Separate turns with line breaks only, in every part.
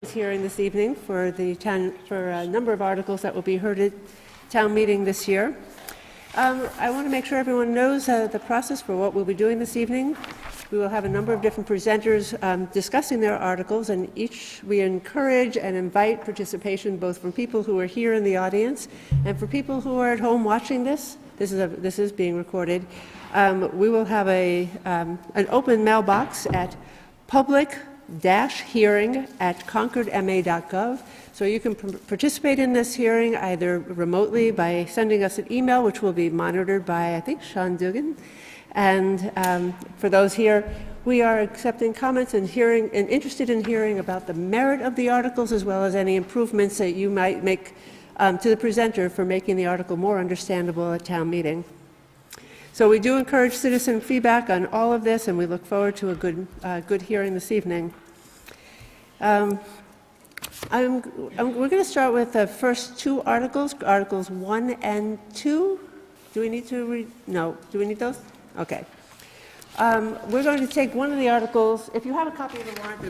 Hearing this evening for a number of articles that will be heard at town meeting this year. I want to make sure everyone knows the process for what we'll be doing this evening. We will have a number of different presenters discussing their articles, and we encourage and invite participation both from people who are here in the audience and for people who are at home watching this. This is being recorded. We will have an open mailbox at public-hearing@concordma.gov. So you can participate in this hearing either remotely by sending us an email, which will be monitored by, I think, Sean Dugan. And for those here, we are accepting comments and interested in hearing about the merit of the articles as well as any improvements that you might make to the presenter for making the article more understandable at town meeting. So we do encourage citizen feedback on all of this, and we look forward to a good hearing this evening. We're going to start with the first two articles, Articles 1 and 2. Do we need to read? No. Do we need those? Okay. We're going to take one of the articles. If you have a copy of the warrant, we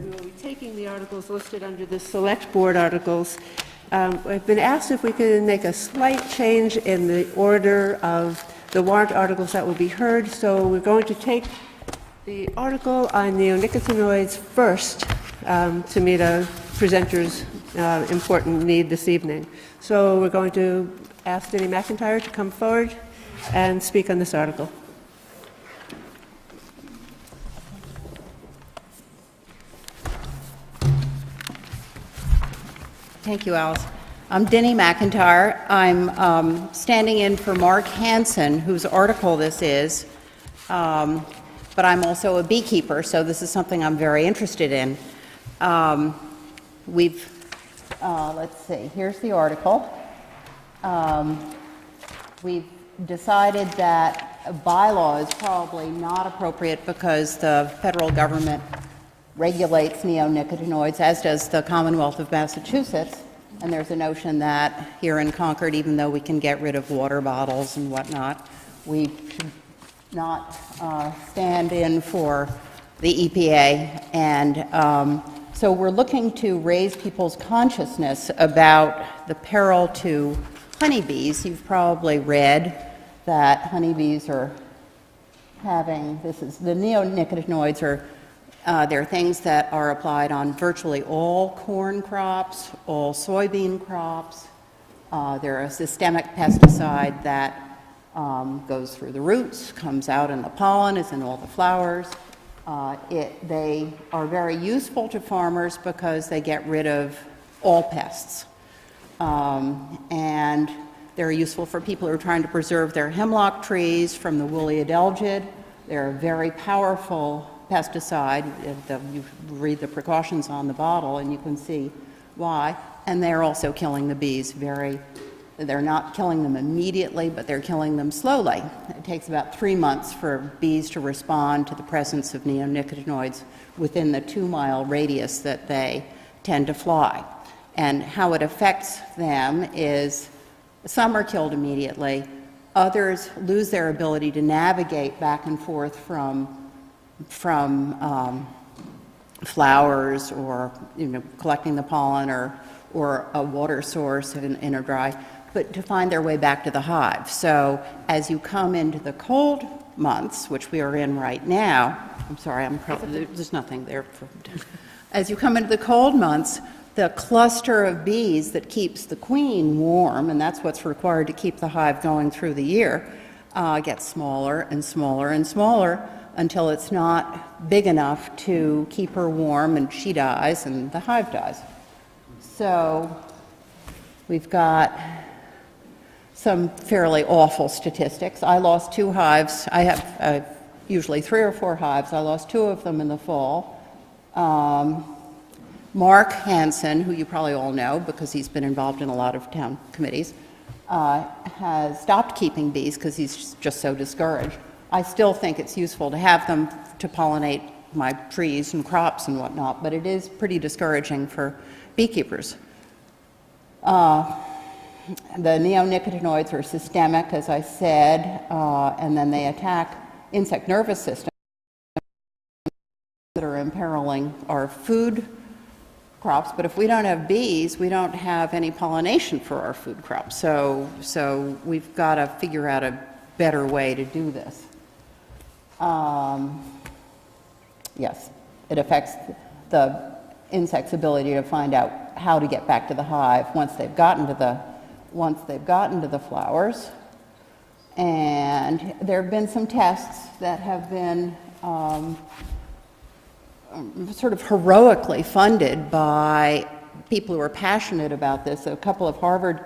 will be taking the articles listed under the Select Board articles. I've been asked if we could make a slight change in the order of the warrant articles that will be heard. So we're going to take the article on neonicotinoids first to meet a presenter's important need this evening. So we're going to ask Denny McIntyre to come forward and speak on this article.
Thank you, Alice. I'm Denny McIntyre. I'm standing in for Mark Hansen, whose article this is, but I'm also a beekeeper, so this is something I'm very interested in. Let's see, here's the article. We've decided that a bylaw is probably not appropriate because the federal government regulates neonicotinoids, as does the Commonwealth of Massachusetts. And there's a notion that here in Concord, even though we can get rid of water bottles and whatnot, we should not stand in for the EPA. And so we're looking to raise people's consciousness about the peril to honeybees. You've probably read that honeybees are having, the neonicotinoids are they're things that are applied on virtually all corn crops, all soybean crops. They're a systemic pesticide that goes through the roots, comes out in the pollen, is in all the flowers. They are very useful to farmers because they get rid of all pests. And they're useful for people who are trying to preserve their hemlock trees from the woolly adelgid. They're a very powerful pesticide. You read the precautions on the bottle and you can see why. And they're also killing the bees they're not killing them immediately, but they're killing them slowly. It takes about 3 months for bees to respond to the presence of neonicotinoids within the 2-mile radius that they tend to fly. And how it affects them is some are killed immediately, others lose their ability to navigate back and forth from flowers or collecting the pollen or a water source in a dry, but to find their way back to the hive. So as you come into the cold months, which we are in right now, I'm sorry, there's nothing there. As you come into the cold months, the cluster of bees that keeps the queen warm, and that's what's required to keep the hive going through the year, gets smaller and smaller and smaller until it's not big enough to keep her warm, and she dies and the hive dies. So we've got some fairly awful statistics. I lost 2 hives. I have usually 3 or 4 hives. I lost 2 of them in the fall. Mark Hansen, who you probably all know because he's been involved in a lot of town committees, has stopped keeping bees because he's just so discouraged. I still think it's useful to have them to pollinate my trees and crops and whatnot, but it is pretty discouraging for beekeepers. The neonicotinoids are systemic, as I said, and then they attack insect nervous systems that are imperiling our food crops, but if we don't have bees, we don't have any pollination for our food crops. So we've got to figure out a better way to do this. Yes, it affects the insect's ability to find out how to get back to the hive once they've gotten to the flowers. And there have been some tests that have been sort of heroically funded by people who are passionate about this. A couple of Harvard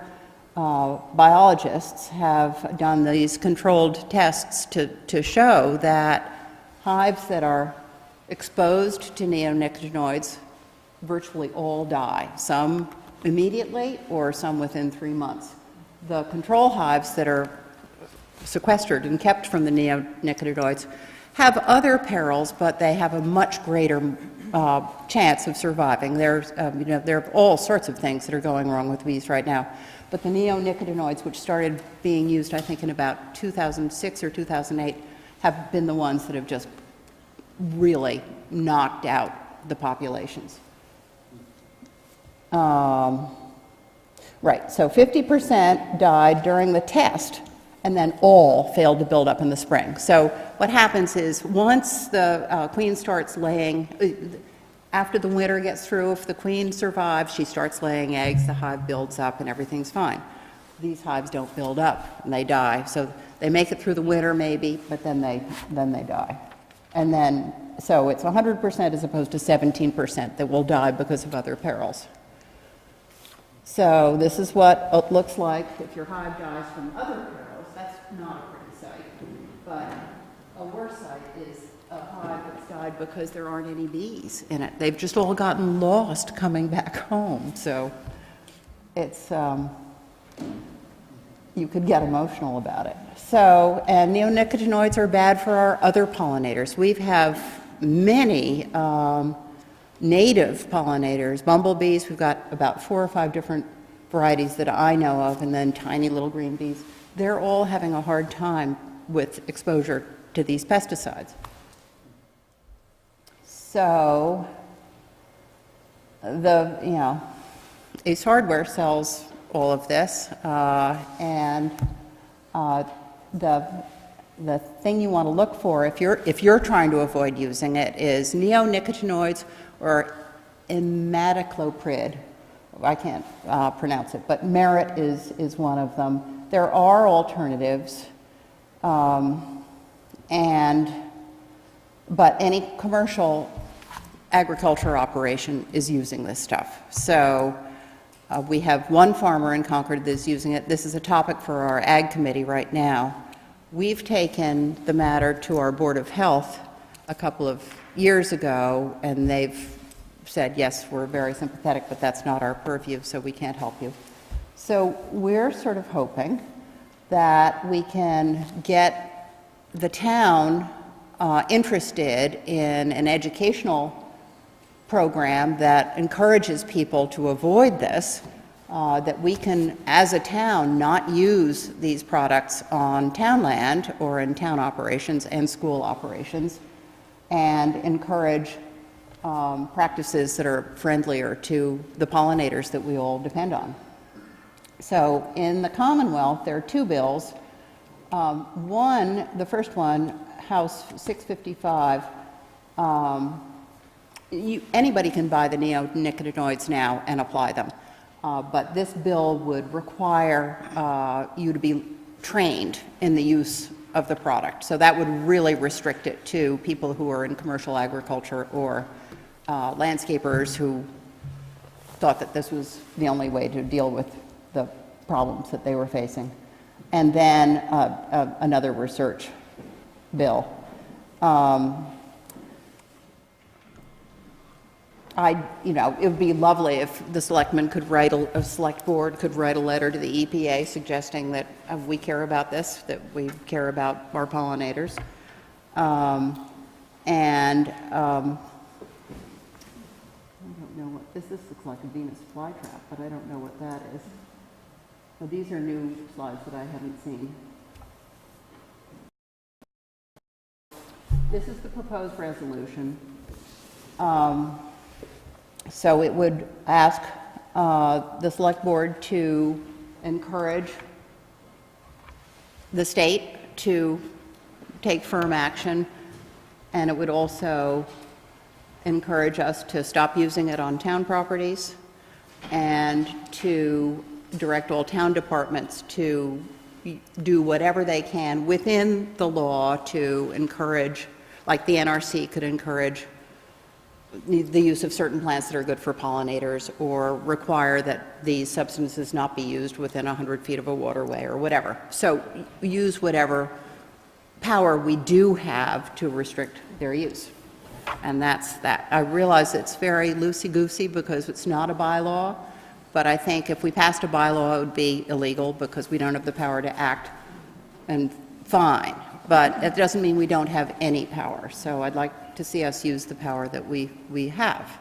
biologists have done these controlled tests to show that hives that are exposed to neonicotinoids virtually all die, some immediately or some within 3 months. The control hives that are sequestered and kept from the neonicotinoids have other perils, but they have a much greater chance of surviving. There are all sorts of things that are going wrong with bees right now. But the neonicotinoids, which started being used, I think, in about 2006 or 2008, have been the ones that have just really knocked out the populations. Right, so 50% died during the test, and then all failed to build up in the spring. So what happens is once the queen starts laying, after the winter gets through, if the queen survives, she starts laying eggs, the hive builds up, and everything's fine. These hives don't build up, and they die. So they make it through the winter maybe, but then they die. And then, so it's 100% as opposed to 17% that will die because of other perils. So this is what it looks like if your hive dies from other perils. That's not a pretty sight. But a worse sight is a hive that's died because there aren't any bees in it. They've just all gotten lost coming back home. So it's, you could get emotional about it. So, and neonicotinoids are bad for our other pollinators. We have many native pollinators, bumblebees. We've got about 4 or 5 different varieties that I know of, and then tiny little green bees. They're all having a hard time with exposure to these pesticides. So, Ace Hardware sells all of this, and the thing you want to look for if you're trying to avoid using it is neonicotinoids or imidacloprid. I can't pronounce it, but Merit is one of them. There are alternatives, but any commercial agriculture operation is using this stuff. So we have one farmer in Concord that's using it. This is a topic for our Ag Committee right now. We've taken the matter to our Board of Health a couple of years ago, and they've said, yes, we're very sympathetic, but that's not our purview, so we can't help you. So we're sort of hoping that we can get the town interested in an educational program that encourages people to avoid this, that we can, as a town, not use these products on town land or in town operations and school operations, and encourage practices that are friendlier to the pollinators that we all depend on. So in the Commonwealth, there are 2 bills. The first one, House 655, anybody can buy the neonicotinoids now and apply them. But this bill would require you to be trained in the use of the product. So that would really restrict it to people who are in commercial agriculture or landscapers who thought that this was the only way to deal with the problems that they were facing. And then another research bill. It would be lovely if the selectmen could write a select board could write a letter to the EPA suggesting that we care about this, that we care about our pollinators, I don't know what this looks like, a Venus flytrap, but I don't know what that is. So these are new slides that I haven't seen. This is the proposed resolution. So it would ask the select board to encourage the state to take firm action, and it would also encourage us to stop using it on town properties and to direct all town departments to do whatever they can within the law to encourage, like the NRC could encourage the use of certain plants that are good for pollinators, or require that these substances not be used within 100 feet of a waterway or whatever. So use whatever power we do have to restrict their use. And that's that. I realize it's very loosey-goosey because it's not a bylaw, but I think if we passed a bylaw, it would be illegal because we don't have the power to act, and fine. But it doesn't mean we don't have any power. So I'd like to see us use the power that we have.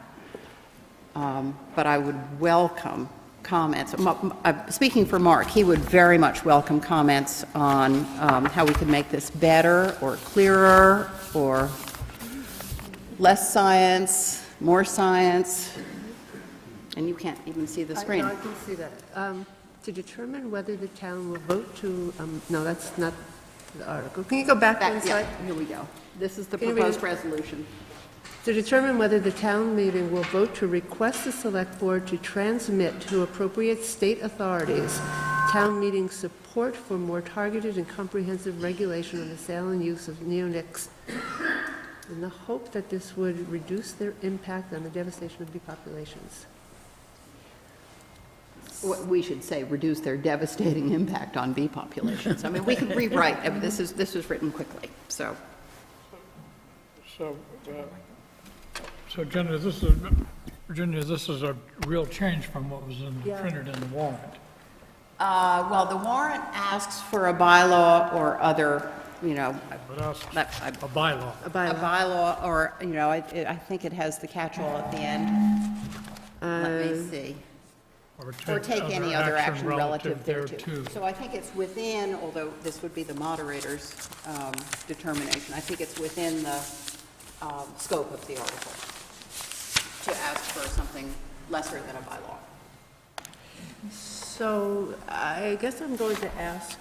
But I would welcome comments. Speaking for Mark, he would very much welcome comments on how we could make this better or clearer or less science, more science. And you can't even see the screen.
I can see that. To determine whether the town will vote to, no, that's not the article. Can you go back one slide?
Yeah, here we go. This is the
Can you read
proposed
it?
resolution.
To determine whether the town meeting will vote to request the select board to transmit to appropriate state authorities town meeting support for more targeted and comprehensive regulation on the sale and use of neonics, in the hope that this would reduce their impact on the devastation of bee populations.
We should say reduce their devastating impact on bee populations. I mean, we can rewrite. I mean, this was written quickly, so.
So Virginia, this is a real change from what was printed in the warrant.
Well, the warrant asks for a bylaw or other, you know,
But us,
a
a bylaw.
A bylaw.
bylaw, or, you know, I think it has the catch-all at the end. Let me see. Or take any other action relative thereto.
thereto.
So I think it's within, although this would be the moderator's determination, I think it's within the scope of the article to ask for something lesser than a bylaw.
So I guess I'm going to ask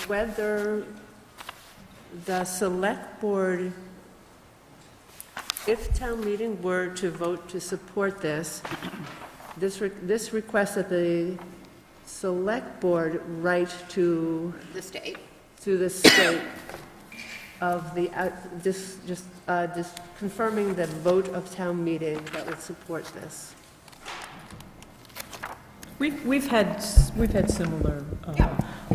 whether the select board, if town meeting were to vote to support this, this request that the select board write to
The state.
the state of the, just confirming the vote of town meeting that would support this.
We've had similar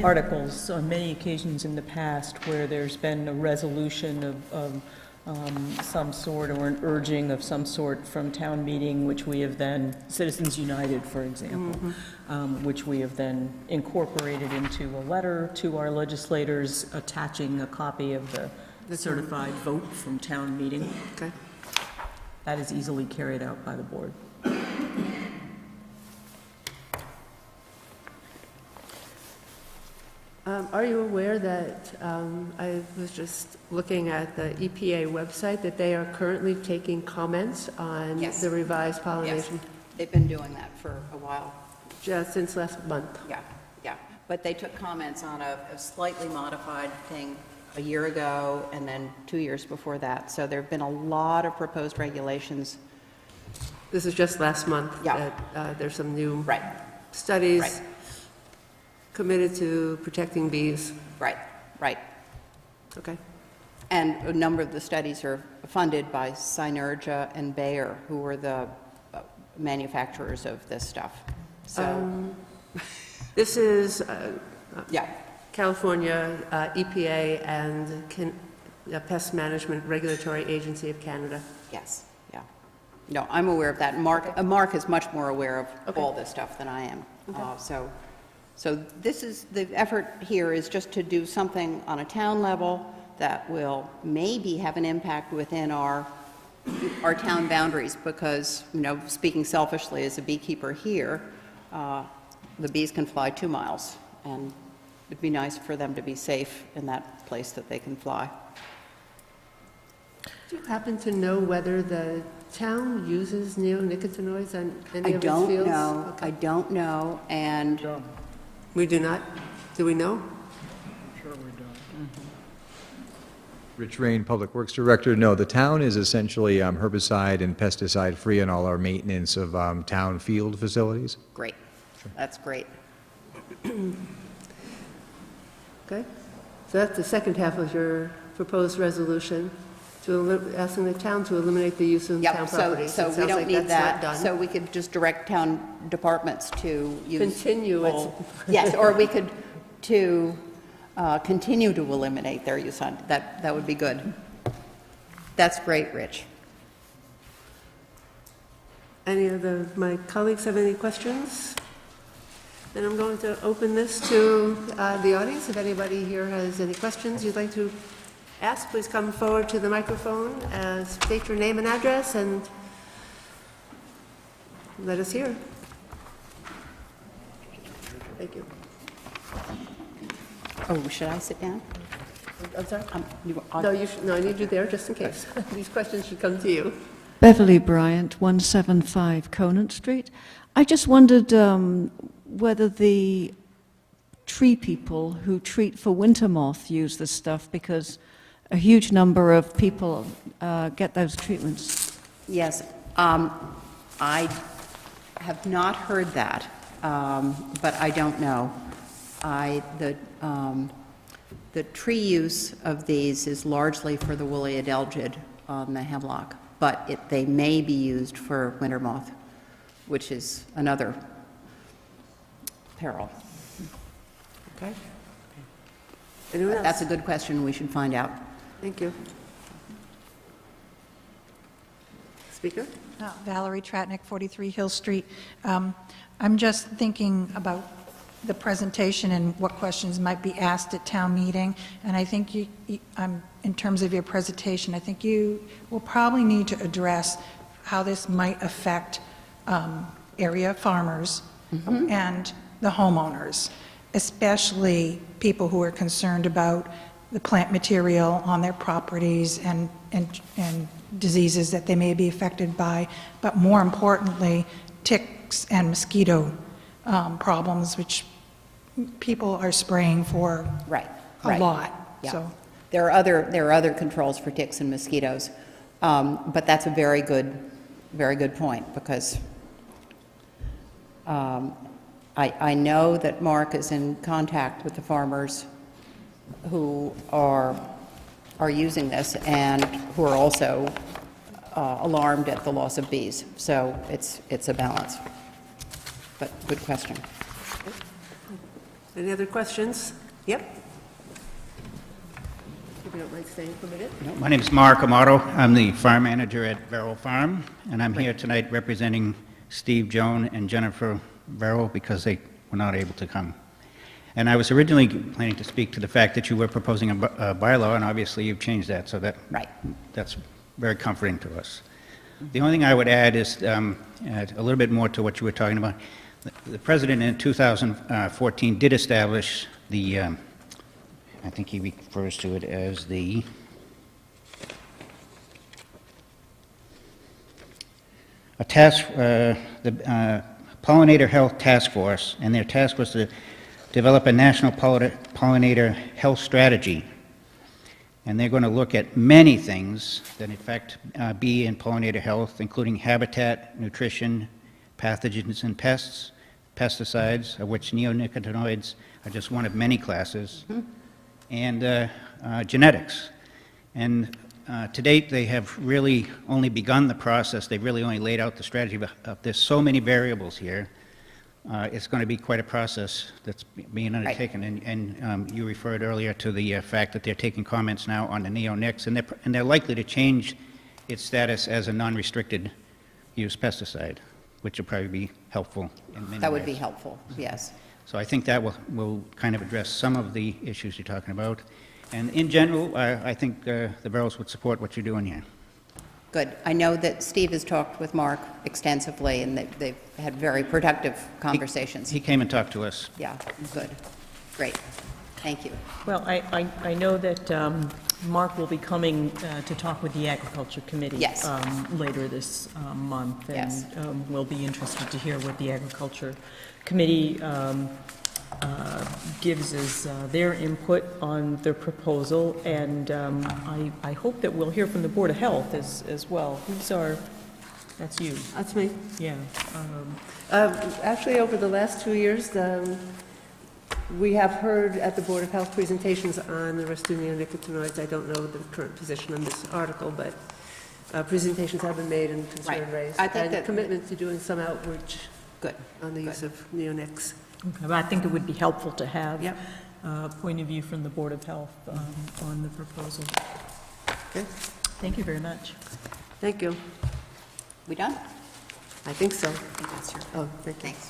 articles on many occasions in the past where there's been a resolution of some sort or an urging of some sort from town meeting, which we have then, Citizens United, for example, which we have then incorporated into a letter to our legislators attaching a copy of the certified vote from town meeting.
Okay.
That is easily carried out by the board.
Are you aware that, I was just looking at the EPA website, that they are currently taking comments on
Yes.
the revised
Yes,
pollination?
they've been doing that for a while.
Just since last month?
Yeah, yeah. But they took comments on a slightly modified thing a year ago and then 2 years before that. So there have been a lot of proposed regulations.
This is just last month?
Yeah.
That there's some new
Right,
studies
Right.
committed to protecting bees?
right, right.
Okay.
And a number of the studies are funded by Synergia and Bayer, who were the manufacturers of this stuff. So,
This is
yeah,
California EPA and the Pest Management Regulatory Agency of Canada.
yes, yeah. No, I'm aware of that. Mark is much more aware of
Okay.
all this stuff than I am. So this is, the effort here is just to do something on a town level that will maybe have an impact within our town boundaries, because, you know, speaking selfishly as a beekeeper here, the bees can fly 2 miles, and it'd be nice for them to be safe in that place that they can fly.
Do you happen to know whether the town uses neonicotinoids on
I
any of its
don't
fields?
know,
Okay.
I don't know, and
We do not? Do we know?
Sure we don't.
Rich Rain, Public Works Director. No, the town is essentially herbicide and pesticide-free in all our maintenance of town field facilities.
great. That's great.
Okay. So that's the second half of your proposed resolution, asking the town to eliminate the use of town
Yep,
properties.
so
It
we
sounds
don't
like
need
that's not
that.
done.
So we could just direct town departments to use.
Continue its-
full- Yes, or we could continue to eliminate their use on, that would be good. That's great, Rich.
Any of my colleagues have any questions? Then I'm going to open this to the audience. If anybody here has any questions you'd like to ask, please come forward to the microphone, state your name and address, and let us hear. Thank you.
Oh, should I sit down?
I'm sorry?
I'll-
No, I need you there just in case. These questions should come to you.
Beverly Bryant, 175 Conant Street. I just wondered whether the tree people who treat for winter moth use this stuff, because a huge number of people get those treatments.
Yes, I have not heard that, but I don't know. The tree use of these is largely for the woolly adelgid on the hemlock, but they may be used for winter moth, which is another peril.
Okay. Anyone else?
That's a good question, we should find out.
Thank you. Speaker?
Valerie Tratnik, 43 Hill Street. I'm just thinking about the presentation and what questions might be asked at town meeting, and I think in terms of your presentation, I think you will probably need to address how this might affect area farmers and the homeowners, especially people who are concerned about the plant material on their properties and diseases that they may be affected by, but more importantly, ticks and mosquito problems, which people are spraying for
Right.
a lot.
Yeah.
So
There are other controls for ticks and mosquitoes, but that's a very good point, because I know that Mark is in contact with the farmers who are using this and who are also alarmed at the loss of bees. So it's a balance. But good question.
Any other questions? Yep. If you don't mind staying for a minute.
My name is Mark Amato. I'm the farm manager at Verrill Farm, and I'm here tonight representing Steve Joan and Jennifer Verrill because they were not able to come. And I was originally planning to speak to the fact that you were proposing a bylaw, and obviously you've changed that, so that's very comforting to us. The only thing I would add is a little bit more to what you were talking about. The President in 2014 did establish the, I think he refers to it as the Pollinator Health Task Force, and their task was to develop a national pollinator health strategy. And they're going to look at many things that affect bee and pollinator health, including habitat, nutrition, pathogens and pests, pesticides, of which neonicotinoids are just one of many classes, and genetics. And to date, they have really only begun the process. They've really only laid out the strategy, but there's so many variables here. It's going to be quite a process that's being undertaken. Right. And you referred earlier to the fact that they're taking comments now on the neonics, and they're likely to change its status as a non-restricted use pesticide, which will probably be helpful in many ways.
That would be helpful, yes.
So I think that will kind of address some of the issues you're talking about. And in general, I think the Verrills would support what you're doing here.
Good. I know that Steve has talked with Mark extensively, and they've had very productive conversations.
He came and talked to us.
Yeah, good. Great. Thank you.
Well, I know that Mark will be coming to talk with the Agriculture Committee.
Yes.
Later this month.
Yes.
And we'll be interested to hear what the Agriculture Committee gives us their input on the proposal. And I hope that we'll hear from the Board of Health as well. That's you,
That's me.
yeah.
Actually, over the last 2 years, we have heard at the Board of Health presentations on the rescue neonicotinoids. I don't know the current position on this article, but presentations have been made and concern
Right.
raised.
I think
and
that-
commitment to doing some outreach
Good.
on the use of neonics.
Okay, but I think it would be helpful to have
Yep.
a point of view from the Board of Health on the proposal.
Okay,
Thank you very much.
thank you.
We done?
I think so.
I think that's your,
Oh, thank you.
thanks.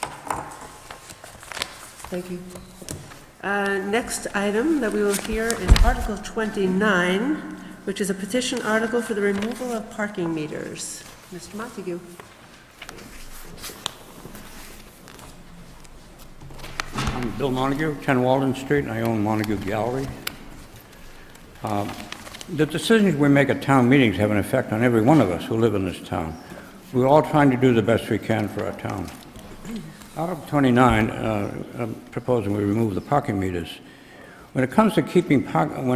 Thank you. Next item that we will hear is Article 29, which is a petition article for the removal of parking meters. Mr. Montague.
I'm Bill Montague, 10 Walden Street, and I own Montague Gallery. The decisions we make at town meetings have an effect on every one of us who live in this town. We're all trying to do the best we can for our town. Article 29, I'm proposing we remove the parking meters. When it comes to keeping parking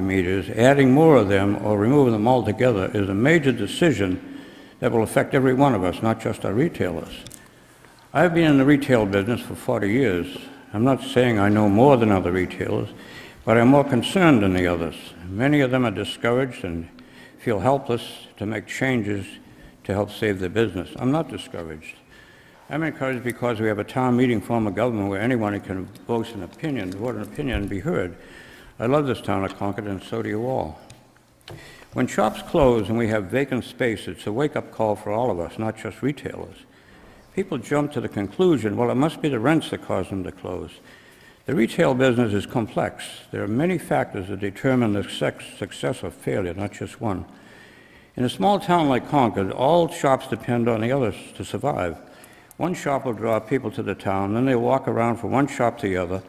meters, adding more of them or removing them altogether is a major decision that will affect every one of us, not just our retailers. I've been in the retail business for 40 years. I'm not saying I know more than other retailers, but I'm more concerned than the others. Many of them are discouraged and feel helpless to make changes to help save their business. I'm not discouraged. I'm encouraged because we have a town meeting form of government where anyone can voice an opinion, vote an opinion, and be heard. I love this town of Concord, and so do you all. When shops close and we have vacant space, it's a wake-up call for all of us, not just retailers. People jump to the conclusion, well, it must be the rents that cause them to close. The retail business is complex. There are many factors that determine the success or failure, not just one. In a small town like Concord, all shops depend on the others to survive. One shop will draw people to the town, then they walk around from one shop to the other.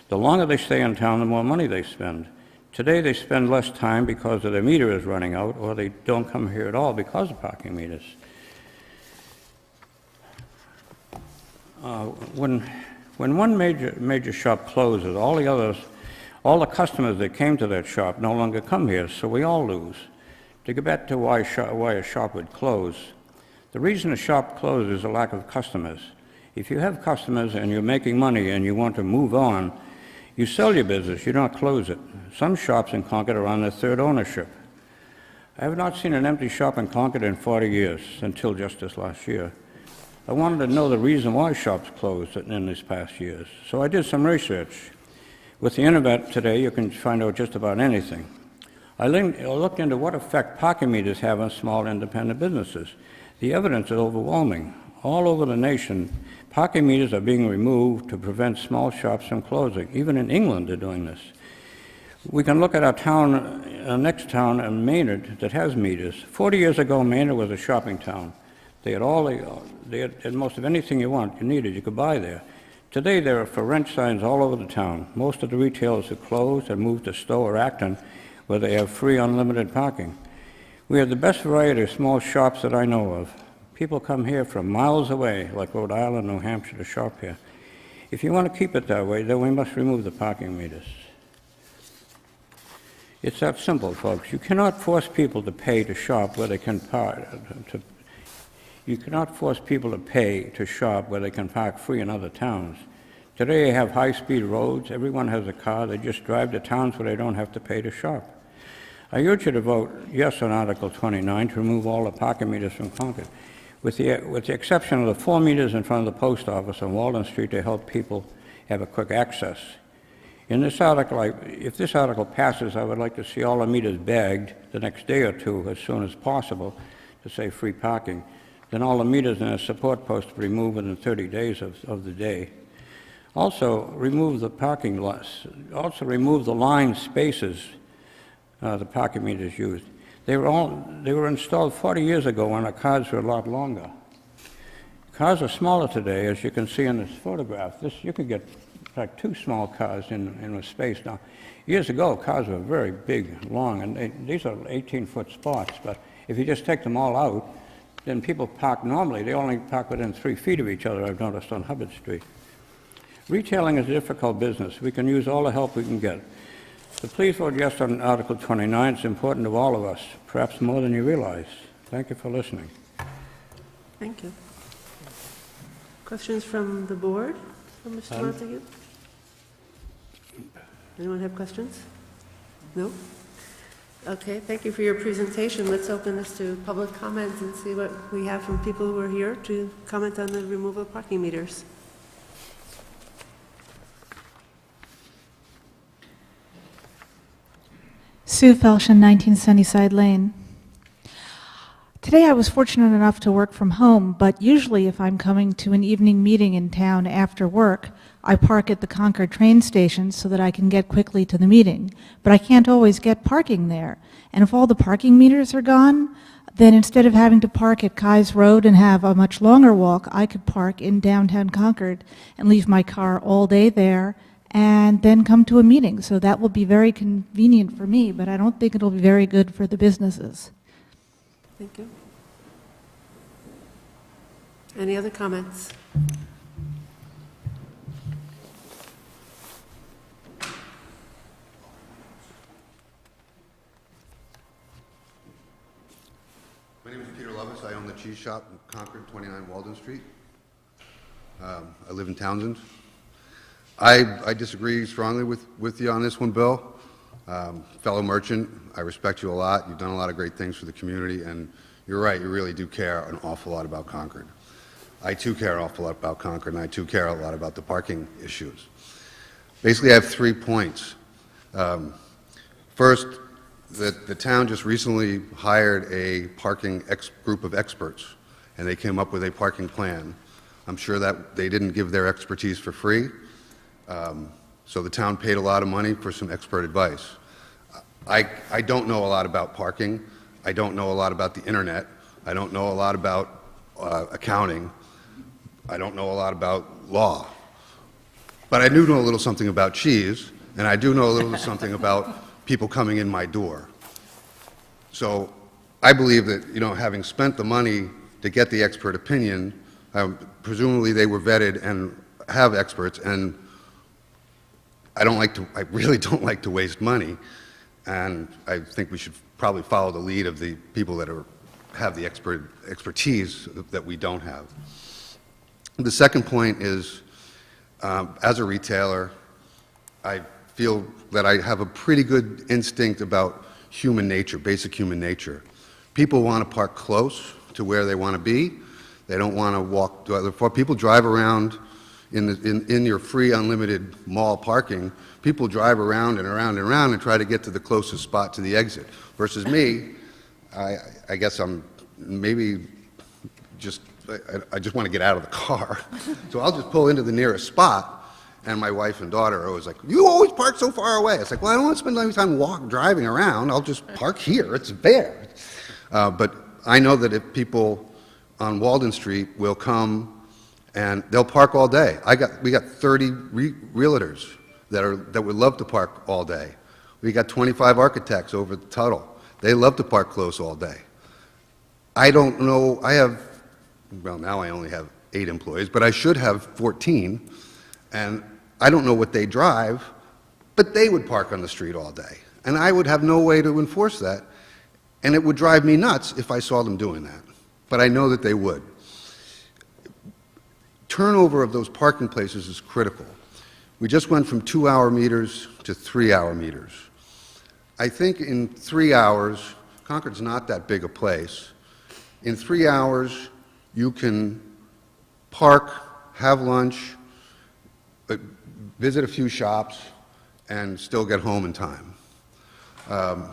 The longer they stay in town, the more money they spend. Today, they spend less time because their meter is running out, or they don't come here at all because of parking meters. When one major shop closes, all the customers that came to that shop no longer come here, so we all lose. To get back to why a shop would close, the reason a shop closes is a lack of customers. If you have customers and you're making money and you want to move on, you sell your business, you don't close it. Some shops in Concord are on their third ownership. I have not seen an empty shop in Concord in 40 years, until just this last year. I wanted to know the reason why shops closed in these past years, so I did some research. With the internet today, you can find out just about anything. I looked into what effect parking meters have on small independent businesses. The evidence is overwhelming. All over the nation, parking meters are being removed to prevent small shops from closing. Even in England, they're doing this. We can look at our next town in Maynard that has meters. 40 years ago, Maynard was a shopping town. They had most of anything you needed, you could buy there. Today, there are for rent signs all over the town. Most of the retailers are closed and moved to Stowe or Acton, where they have free unlimited parking. We have the best variety of small shops that I know of. People come here from miles away, like Rhode Island, New Hampshire, to shop here. If you want to keep it that way, then we must remove the parking meters. It's that simple, folks. You cannot force people to pay to shop where they can park. You cannot force people to pay to shop where they can park free in other towns. Today, you have high-speed roads. Everyone has a car. They just drive to towns where they don't have to pay to shop. I urge you to vote yes on Article 29 to remove all the parking meters from Concord, with the exception of the 4 meters in front of the post office on Walden Street to help people have a quick access. In this article, if this article passes, I would like to see all the meters bagged the next day or two as soon as possible to save free parking. Then all the meters and their support posts be removed within 30 days of the day. Also, remove the parking lots. Also, remove the line spaces the parking meters used. They were installed 40 years ago when our cards were a lot longer. Cars are smaller today, as you can see in this photograph. You could get like 2 small cars in a space now. Years ago, cars were very big, long, and these are 18-foot spots, but if you just take them all out, then people park normally. They only park within 3 feet of each other, I've noticed on Hubbard Street. Retailing is a difficult business. We can use all the help we can get. So please vote yes on Article 29. It's important to all of us, perhaps more than you realize. Thank you for listening.
Thank you. Questions from the board, from Mr. Montague? Anyone have questions? No? Okay, thank you for your presentation. Let's open this to public comments and see what we have from people who are here to comment on the removal of parking meters.
Sue Felshen, 19 Sunnyside Lane. Today I was fortunate enough to work from home, but usually if I'm coming to an evening meeting in town after work, I park at the Concord train station so that I can get quickly to the meeting. But I can't always get parking there. And if all the parking meters are gone, then instead of having to park at Kai's Road and have a much longer walk, I could park in downtown Concord and leave my car all day there and then come to a meeting. So that will be very convenient for me, but I don't think it'll be very good for the businesses.
Thank you. Any other comments?
My name is Peter Lovis. I own the cheese shop in Concord, 29 Walden Street. I live in Townsend. I disagree strongly with you on this one, Bill. Fellow merchant, I respect you a lot. You've done a lot of great things for the community, and you're right, you really do care an awful lot about Concord. I too care an awful lot about Concord, and I too care a lot about the parking issues. Basically, I have 3 points. First, the town just recently hired a parking group of experts, and they came up with a parking plan. I'm sure that they didn't give their expertise for free, so the town paid a lot of money for some expert advice. I don't know a lot about parking. I don't know a lot about the internet. I don't know a lot about accounting. I don't know a lot about law. But I do know a little something about cheese, and I do know a little something about people coming in my door. So I believe that, having spent the money to get the expert opinion, presumably they were vetted and have experts, and I really don't like to waste money, and I think we should probably follow the lead of the people that have the expertise that we don't have. The second point is, as a retailer, I feel that I have a pretty good instinct about human nature, basic human nature. People want to park close to where they want to be. They don't want to walk to other. People drive around in your free unlimited mall parking. People drive around and around and around and try to get to the closest spot to the exit. Versus me, I guess I'm maybe just, I just want to get out of the car. So I'll just pull into the nearest spot, and my wife and daughter are always like, "You always park so far away." It's like, well, I don't want to spend any time driving around. I'll just park here. It's there. But I know that if people on Walden Street will come and they'll park all day. We got 30 realtors that would love to park all day. We got 25 architects over at Tuttle. They love to park close all day. I don't know, well, now I only have 8 employees, but I should have 14, and I don't know what they drive, but they would park on the street all day. And I would have no way to enforce that, and it would drive me nuts if I saw them doing that. But I know that they would. Turnover of those parking places is critical. We just went from 2-hour meters to 3-hour meters. I think in 3 hours, Concord's not that big a place. In 3 hours, you can park, have lunch, visit a few shops, and still get home in time. Home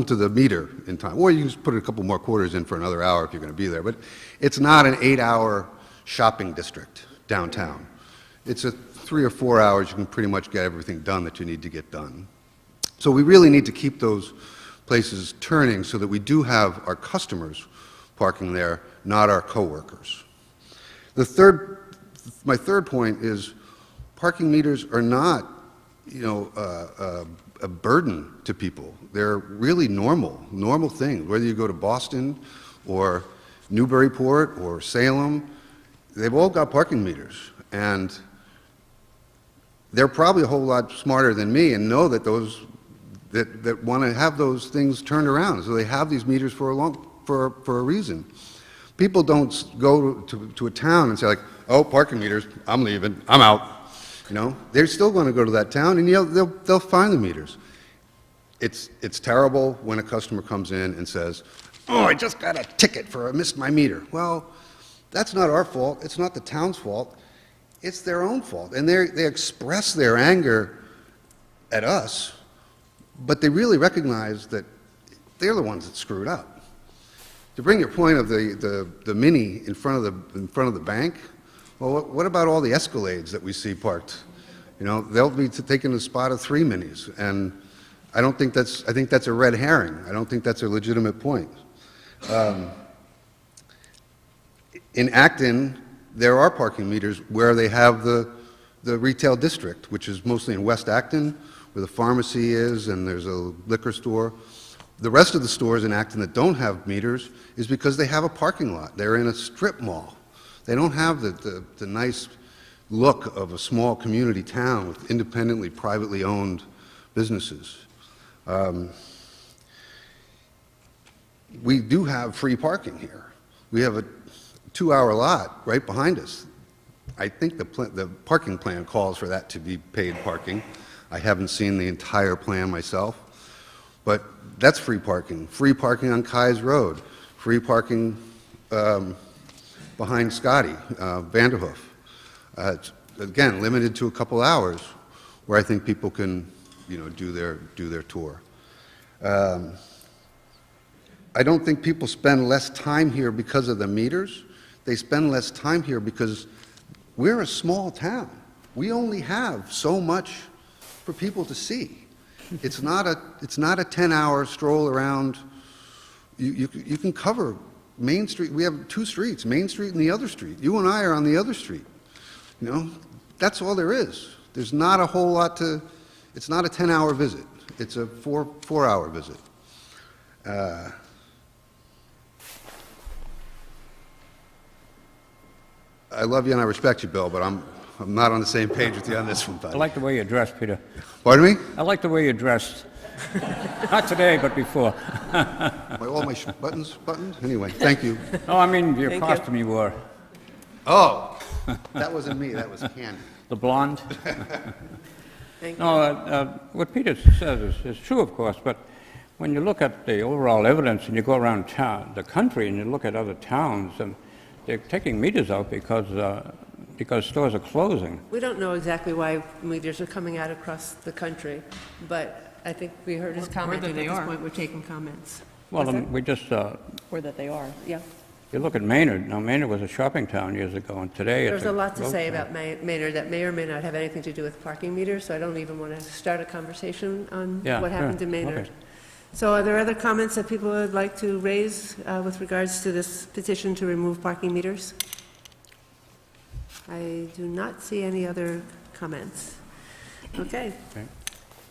to the meter in time. Or you can just put a couple more quarters in for another hour if you're going to be there. But it's not an 8-hour shopping district downtown. It's a 3 or 4 hours you can pretty much get everything done that you need to get done. So we really need to keep those places turning so that we do have our customers parking there, not our coworkers. My third point is parking meters are not, a burden to people. They're really normal things. Whether you go to Boston or Newburyport or Salem, they've all got parking meters. And they're probably a whole lot smarter than me and know that that want to have those things turned around. So they have these meters for a reason. People don't go to a town and say like, oh, parking meters, I'm leaving, I'm out. They're still going to go to that town and they'll find the meters. It's terrible when a customer comes in and says, oh, I just got a ticket for I missed my meter. Well, that's not our fault. It's not the town's fault. It's their own fault. And they express their anger at us, but they really recognize that they're the ones that screwed up. To bring your point of the Mini in front of the bank, well, what about all the Escalades that we see parked? They'll be taking a spot of 3 Minis, and I think that's a red herring. I don't think that's a legitimate point. In Acton, there are parking meters where they have the retail district, which is mostly in West Acton, where the pharmacy is and there's a liquor store. The rest of the stores in Acton that don't have meters is because they have a parking lot. They're in a strip mall. They don't have the nice look of a small community town with independently, privately owned businesses. We do have free parking here. We have a 2-hour lot right behind us. I think the parking plan calls for that to be paid parking. I haven't seen the entire plan myself, but that's free parking. Free parking on Kai's Road. Free parking behind Scotty, Vanderhoof. It's, again, limited to a couple hours where I think people can, do their tour. I don't think people spend less time here because of the meters. They spend less time here because we're a small town. We only have so much for people to see. It's not a 10-hour stroll around. You can cover Main Street. We have 2 streets, Main Street and the other street. You and I are on the other street. That's all there is. There's not a whole lot to. It's not a 10-hour visit. It's a 4-hour visit. I love you and I respect you, Bill, but I'm not on the same page with you on this one, buddy.
I like the way you're dressed, Peter.
Pardon me?
I like the way you're dressed. Not today, but before.
All my buttons buttoned? Anyway, thank you.
Oh, I mean, your costume you wore.
Oh, that wasn't me. That was Candy.
The blonde.
Thank you.
No, what Peter says is true, of course, but when you look at the overall evidence and you go around the country and you look at other towns, and they're taking meters out because stores are closing.
We don't know exactly why meters are coming out across the country, but I think we heard his comment, and at this point, we're taking comments.
Well, we just,
Or that they are.
Yeah.
you look at Maynard. Now, Maynard was a shopping town years ago, and today it's
There's a lot to
road
say
town.
about Maynard that may or may not have anything to do with parking meters, so I don't even want to start a conversation on
Yeah,
what
sure.
happened in Maynard.
Okay.
So are there other comments that people would like to raise with regards to this petition to remove parking meters? I do not see any other comments. Okay.
Okay.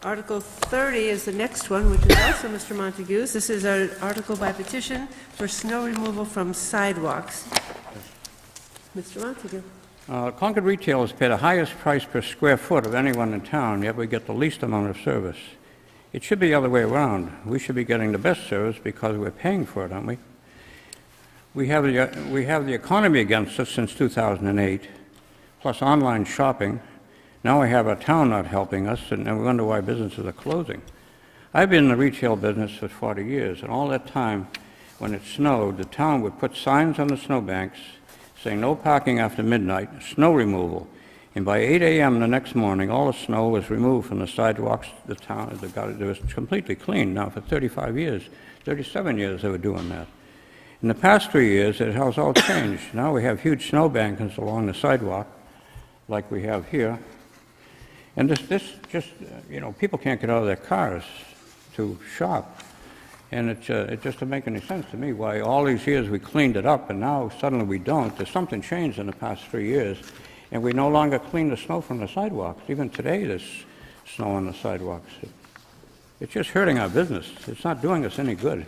Article 30 is the next one, which is also Mr. Montague's. This is an article by petition for snow removal from sidewalks. Mr. Montague.
Concord retailers pay the highest price per square foot of anyone in town, yet we get the least amount of service. It should be the other way around. We should be getting the best service because we're paying for it, aren't we? We have the economy against us since 2008, plus online shopping. Now we have our town not helping us, and we wonder why businesses are closing. I've been in the retail business for 40 years, and all that time, when it snowed, the town would put signs on the snowbanks saying no parking after midnight, snow removal. And by 8 a.m. the next morning, all the snow was removed from the sidewalks. The town, it was completely clean. Now, for 35 years, 37 years, they were doing that. In the past 3 years, it has all changed. Now we have huge snow bankings along the sidewalk, like we have here. And this just, people can't get out of their cars to shop. And it just doesn't make any sense to me why all these years we cleaned it up and now suddenly we don't. There's something changed in the past 3 years, and we no longer clean the snow from the sidewalks. Even today, there's snow on the sidewalks. It's just hurting our business. It's not doing us any good.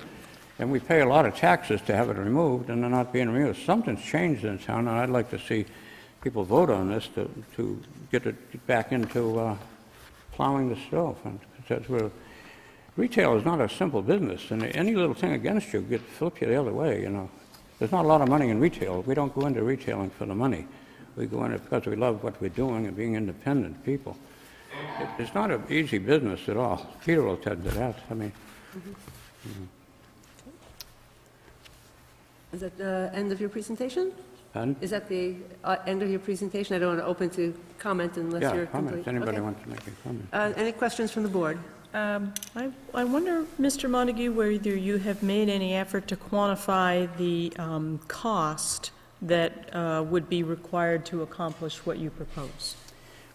And we pay a lot of taxes to have it removed, and they're not being removed. Something's changed in town, and I'd like to see people vote on this to get it back into plowing the snow. Because retail is not a simple business, and any little thing against you flip you the other way, you know. There's not a lot of money in retail. We don't go into retailing for the money. We go in it because we love what we're doing and being independent people. It's not an easy business at all. Peter will tell you that. I mean,
Is that the end of your presentation?
pardon?
Is that the end of your presentation? I don't want to open to comment unless
Yeah,
you're
comments.
complete.
Anybody
Okay.
wants to make a comment?
Any questions from the board?
I wonder, Mr. Montague, whether you have made any effort to quantify the cost that would be required to accomplish what you propose?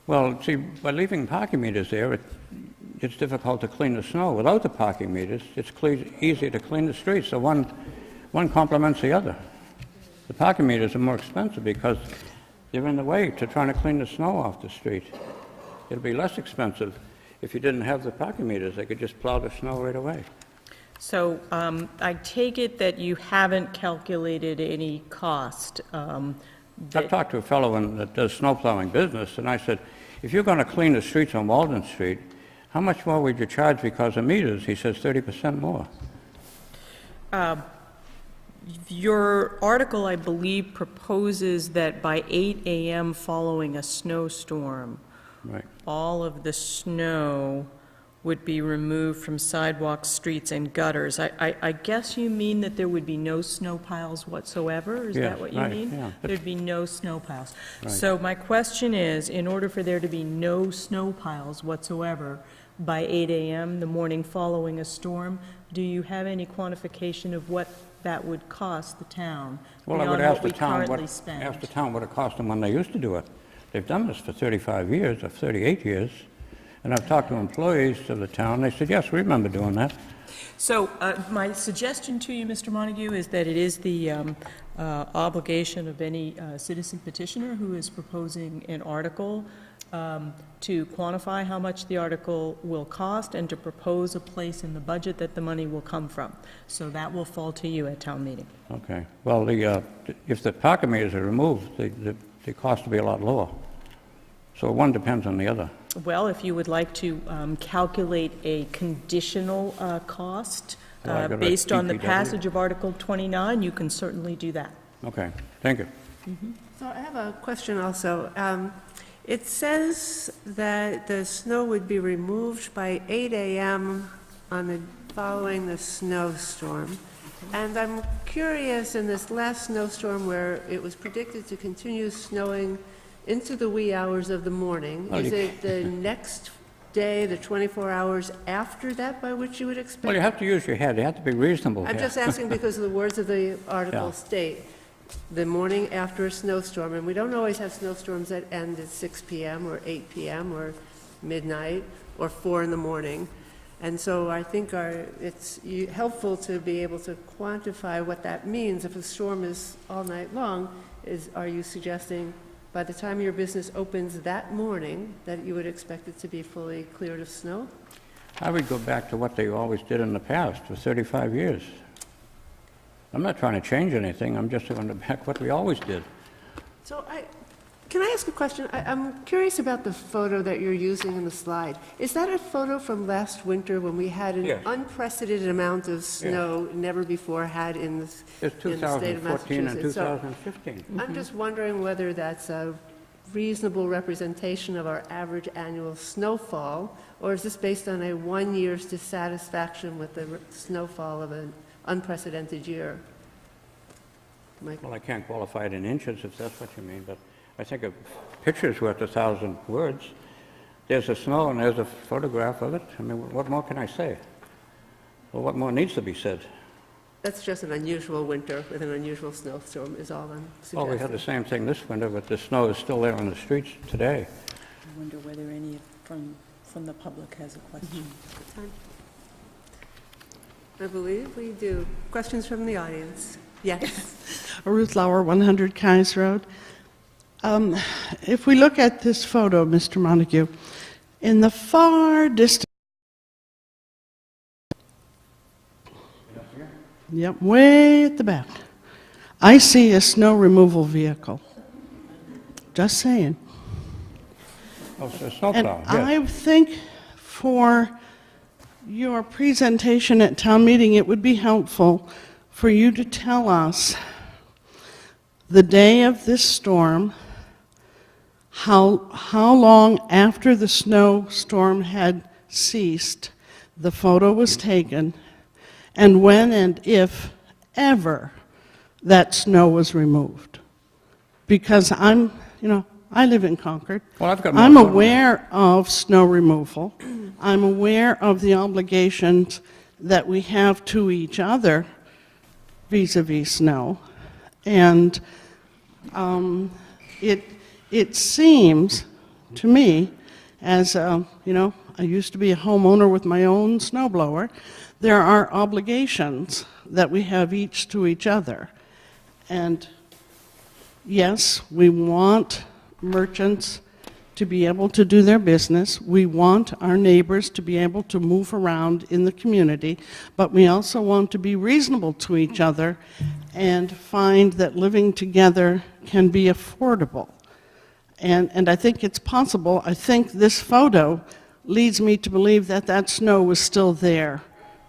Well, see, by leaving parking meters there, it's difficult to clean the snow. Without the parking meters, it's easier to clean the streets, so one complements the other. The parking meters are more expensive because they're in the way to trying to clean the snow off the street. It'll be less expensive if you didn't have the parking meters. They could just plow the snow right away.
So I take it that you haven't calculated any cost.
I've talked to a fellow that does snow plowing business, and I said, if you're going to clean the streets on Walden Street, how much more would you charge because of meters? He says 30% more.
Your article, I believe, proposes that by 8 a.m. following a snowstorm,
Right.
all of the snow would be removed from sidewalks, streets, and gutters. I guess you mean that there would be no snow piles whatsoever? Is
Yes,
that what you
right,
mean?
yeah.
There'd be no snow piles.
Right.
So my question is, in order for there to be no snow piles whatsoever by 8 a.m. the morning following a storm, do you have any quantification of what that would cost the town
Well, I
beyond
would
what
ask
we
the town
currently
what
spend?
it cost them when they used to do it. They've done this for 35 years or 38 years, and I've talked to employees of the town. They said, yes, we remember doing that.
So my suggestion to you, Mr. Montague, is that it is the obligation of any citizen petitioner who is proposing an article to quantify how much the article will cost and to propose a place in the budget that the money will come from. So that will fall to you at town meeting.
Okay. Well, if the parking meters are removed, the cost will be a lot lower. So one depends on the other.
Well, if you would like to calculate a conditional cost
Well, I got a
based on the
DPW.
passage of Article 29, you can certainly do that.
Okay. Thank you.
So I have a question also. It says that the snow would be removed by 8 a.m. Following the snowstorm. And I'm curious, in this last snowstorm where it was predicted to continue snowing into the wee hours of the morning,
Well,
is it the next day, the 24 hours after that by which you would expect?
Well, you have to use your head. You have to be reasonable
I'm
here.
just asking because of the words of the article
Yeah.
state, the morning after a snowstorm, and we don't always have snowstorms that end at 6 p.m. or 8 p.m. or midnight or 4 in the morning. And so I think it's helpful to be able to quantify what that means. If a storm is all night long, are you suggesting by the time your business opens that morning that you would expect it to be fully cleared of snow?
I would go back to what they always did in the past for 35 years. I'm not trying to change anything. I'm just going back what we always did.
So can I ask a question? I'm curious about the photo that you're using in the slide. Is that a photo from last winter when we had an
Yes.
unprecedented amount of snow never before had in the
It's
state of
2014 and
Massachusetts? So
2015.
I'm just wondering whether that's a reasonable representation of our average annual snowfall, or is this based on a 1 year's dissatisfaction with the snowfall of an unprecedented year?
Well, I can't qualify it in inches if that's what you mean, but I think a picture's worth 1,000 words. There's the snow and there's a photograph of it. I mean, what more can I say? Well, what more needs to be said?
That's just an unusual winter with an unusual snowstorm is all I'm suggesting.
Well, we had the same thing this winter, but the snow is still there on the streets today.
I wonder whether any from the public has a question.
I believe we do. Questions from the audience? Yes.
Ruth Lauer, 100 Keyes Road. If we look at this photo, Mr. Montague, in the far distance, yep, way at the back, I see a snow removal vehicle. Just saying.
Oh, it's a snowplow,
And
yes.
I think for your presentation at town meeting, it would be helpful for you to tell us the day of this storm, how long after the snowstorm had ceased the photo was taken, and when and if ever that snow was removed. Because I live in Concord.
Well, I've got
I'm
more photos.
aware of snow removal. I'm aware of the obligations that we have to each other vis-a-vis snow. And it seems to me, as I used to be a homeowner with my own snowblower, there are obligations that we have each to each other. And yes, we want merchants to be able to do their business. We want our neighbors to be able to move around in the community, but we also want to be reasonable to each other and find that living together can be affordable. And I think it's possible. I think this photo leads me to believe that that snow was still there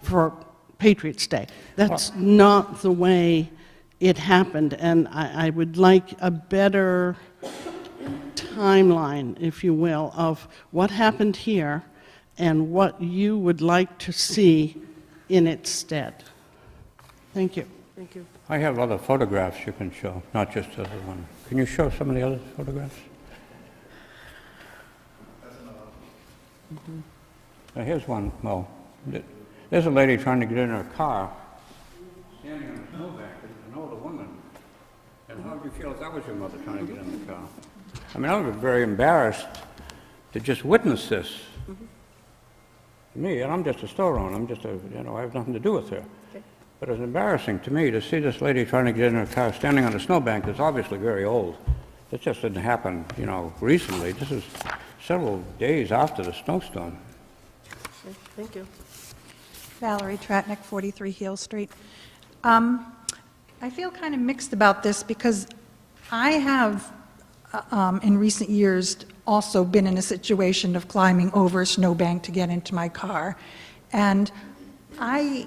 for Patriots' Day. That's not the way it happened, and I would like a better timeline, if you will, of what happened here and what you would like to see in its stead. Thank you.
Thank you.
I have other photographs you can show, not just the one. Can you show some of the other photographs? Now, here's one. Well, there's a lady trying to get in her car, standing on a snowbank, an older woman. And how would you feel if that was your mother trying to get in the car? I mean, I would be very embarrassed to just witness this. Me, and I'm just a store owner. I'm just I have nothing to do with her.
Okay.
But it's embarrassing to me to see this lady trying to get in her car, standing on a snowbank that's obviously very old. This just didn't happen, recently. This is several days after the snowstorm.
Okay, thank you.
Valerie Tratnik, 43 Hill Street. I feel kind of mixed about this because I have, in recent years, also been in a situation of climbing over a snowbank to get into my car. And I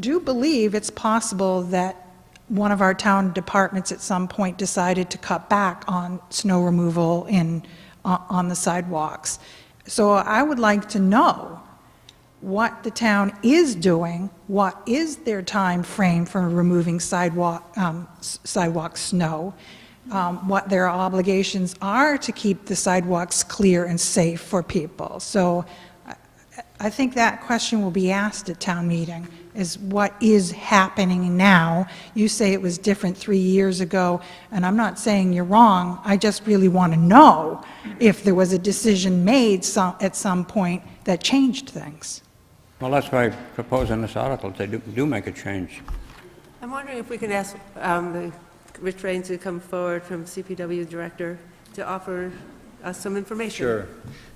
do believe it's possible that one of our town departments at some point decided to cut back on snow removal on the sidewalks. So I would like to know what the town is doing, what is their time frame for removing sidewalk snow, what their obligations are to keep the sidewalks clear and safe for people. So I think that question will be asked at town meeting, is what is happening now. You say it was different 3 years ago, and I'm not saying you're wrong. I just really want to know if there was a decision made at some point that changed things.
Well, that's why I propose in this article they do make a change.
I'm wondering if we can ask Rich Rain to come forward from CPW Director to offer us some information.
Sure.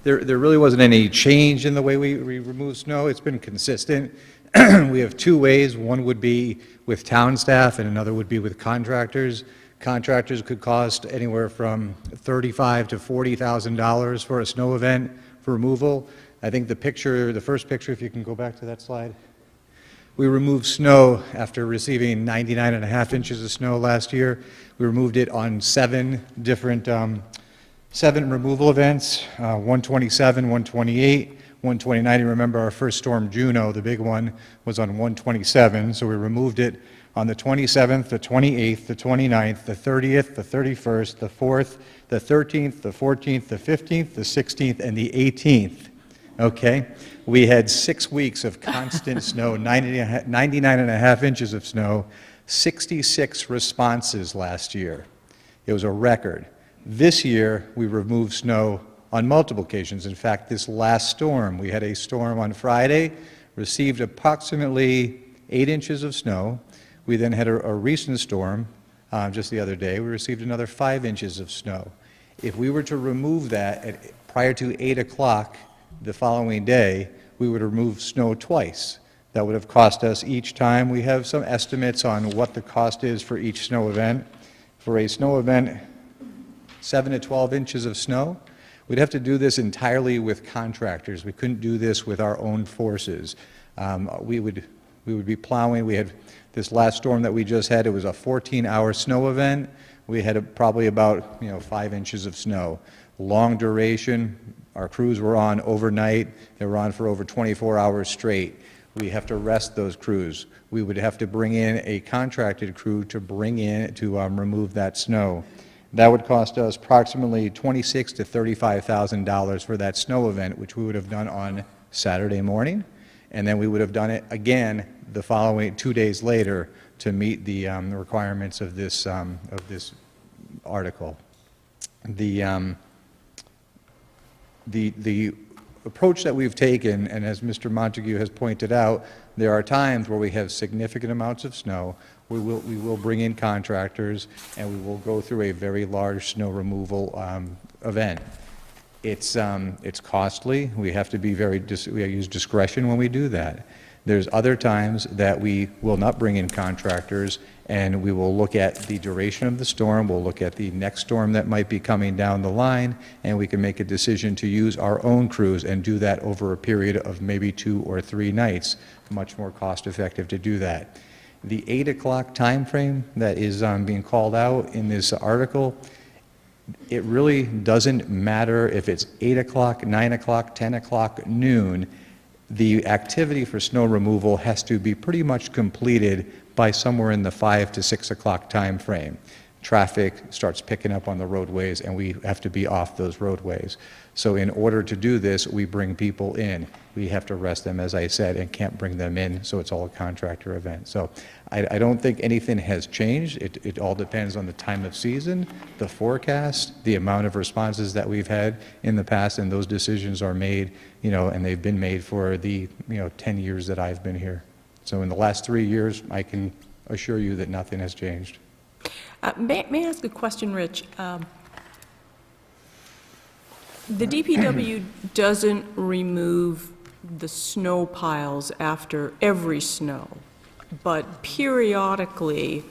There really wasn't any change in the way we remove snow. It's been consistent. We have two ways. One would be with town staff and another would be with contractors. Contractors could cost anywhere from $35,000 to $40,000 for a snow event for removal. I think the first picture, if you can go back to that slide. We removed snow after receiving 99.5 inches of snow last year. We removed it on seven removal events, 127, 128, 129. You remember our first storm, Juno, the big one, was on 127. So we removed it on the 27th, the 28th, the 29th, the 30th, the 31st, the 4th, the 13th, the 14th, the 15th, the 16th, and the 18th. Okay? We had 6 weeks of constant snow, 99.5 inches of snow, 66 responses last year. It was a record. This year, we removed snow on multiple occasions. In fact, this last storm, we had a storm on Friday, received approximately 8 inches of snow. We then had a recent storm just the other day. We received another 5 inches of snow. If we were to remove that prior to 8 o'clock the following day, we would remove snow twice. That would have cost us each time. We have some estimates on what the cost is for each snow event. For a snow event, 7 to 12 inches of snow, we'd have to do this entirely with contractors. We couldn't do this with our own forces. We would be plowing. We had this last storm that we just had. It was a 14-hour snow event. We had probably about 5 inches of snow. Long duration. Our crews were on overnight. They were on for over 24 hours straight. We have to rest those crews. We would have to bring in a contracted crew to remove that snow. That would cost us approximately $26,000 to $35,000 for that snow event, which we would have done on Saturday morning, and then we would have done it again the following 2 days later to meet the requirements of this article. The approach that we've taken, and as Mr. Montague has pointed out, there are times where we have significant amounts of snow. We will bring in contractors, and we will go through a very large snow removal event. It's costly. We have to be we use discretion when we do that. There's other times that we will not bring in contractors, and we will look at the duration of the storm, we'll look at the next storm that might be coming down the line, and we can make a decision to use our own crews and do that over a period of maybe 2 or 3 nights. Much more cost effective to do that. The 8 o'clock time frame that is being called out in this article, it really doesn't matter if it's 8 o'clock, 9 o'clock, 10 o'clock, noon. The activity for snow removal has to be pretty much completed by somewhere in the 5 to 6 o'clock time frame. Traffic starts picking up on the roadways, and we have to be off those roadways. So in order to do this, we bring people in. We have to rest them, as I said, and can't bring them in, so it's all a contractor event. So I don't think anything has changed. It all depends on the time of season, the forecast, the amount of responses that we've had in the past, and those decisions are made, and they've been made for the 10 years that I've been here. So in the last 3 years, I can assure you that nothing has changed.
May I ask a question, Rich? The DPW doesn't remove the snow piles after every snow, but periodically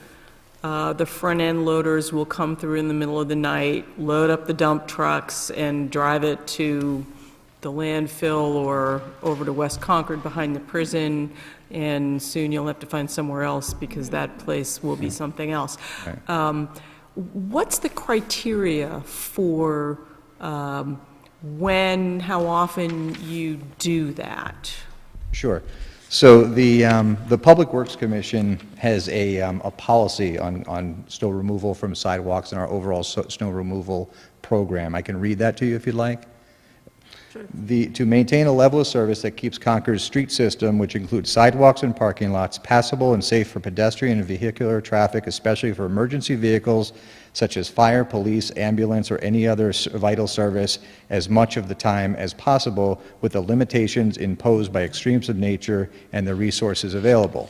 the front end loaders will come through in the middle of the night, load up the dump trucks, and drive it to the landfill or over to West Concord behind the prison, and soon you'll have to find somewhere else because that place will be something else. Right. What's the criteria for when, how often you do that? Sure.
So the Public Works Commission has a policy on snow removal from sidewalks and our overall snow removal program. I can read that to you if you'd like. To maintain a level of service that keeps Concord's street system, which includes sidewalks and parking lots, passable and safe for pedestrian and vehicular traffic, especially for emergency vehicles such as fire, police, ambulance, or any other vital service, as much of the time as possible, with the limitations imposed by extremes of nature and the resources available.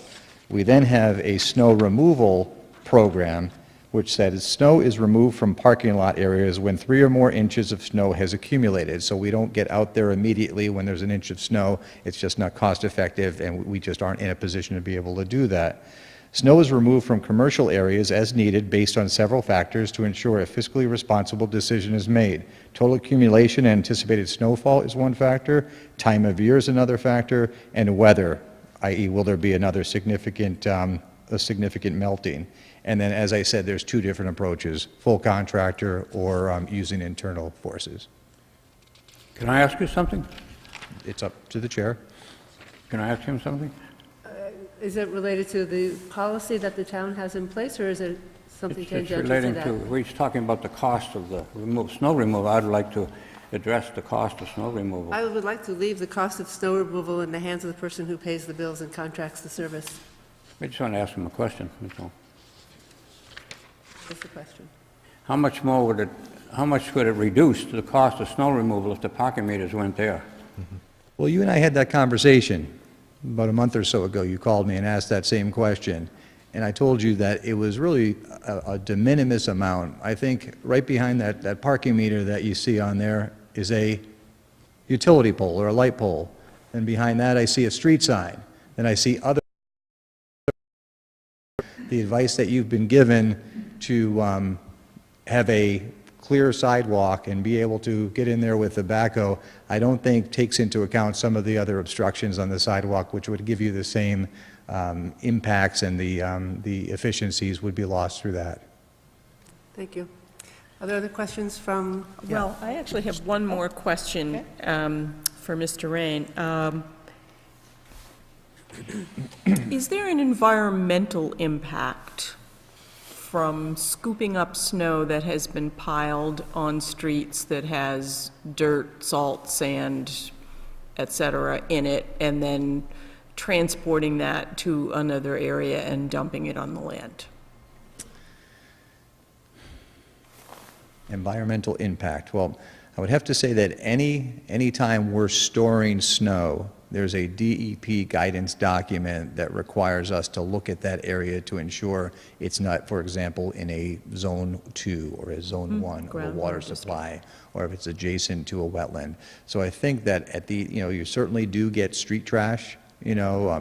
We then have a snow removal program which says snow is removed from parking lot areas when 3 or more inches of snow has accumulated. So we don't get out there immediately when there's an inch of snow. It's just not cost effective, and we just aren't in a position to be able to do that. Snow is removed from commercial areas as needed based on several factors to ensure a fiscally responsible decision is made. Total accumulation and anticipated snowfall is one factor, time of year is another factor, and weather, i.e. will there be another significant melting. And then, as I said, there's 2 different approaches, full contractor or using internal forces.
Can I ask you something?
It's up to the chair.
Can I ask him something?
Is it related to the policy that the town has in place, or is it something tangential to that?
It's relating to, we're talking about the cost of the snow removal. I'd like to address the cost of snow removal.
I would like to leave the cost of snow removal in the hands of the person who pays the bills and contracts the service.
I just want to ask him a question, that's all.
What's the question?
How much would it reduce the cost of snow removal if the parking meters went there?
Well, you and I had that conversation. about a month or so ago, you called me and asked that same question. And I told you that it was really a de minimis amount. I think right behind that parking meter that you see on there is a utility pole or a light pole. And behind that, I see a street sign. And I see other. The advice that you've been given to have a clear sidewalk and be able to get in there with the backhoe, I don't think takes into account some of the other obstructions on the sidewalk, which would give you the same impacts, and the efficiencies would be lost through that.
Thank you. Are there other questions from?
Well, I actually have one more question for Mr. Rain. Is there an environmental impact from scooping up snow that has been piled on streets that has dirt, salt, sand, et cetera, in it, and then transporting that to another area and dumping it on the land?
Environmental impact. Well, I would have to say that any time we're storing snow, there's a DEP guidance document that requires us to look at that area to ensure it's not, for example, in a zone 2 or a zone 1 of a water supply, or if it's adjacent to a wetland. So I think that at the, you certainly do get street trash,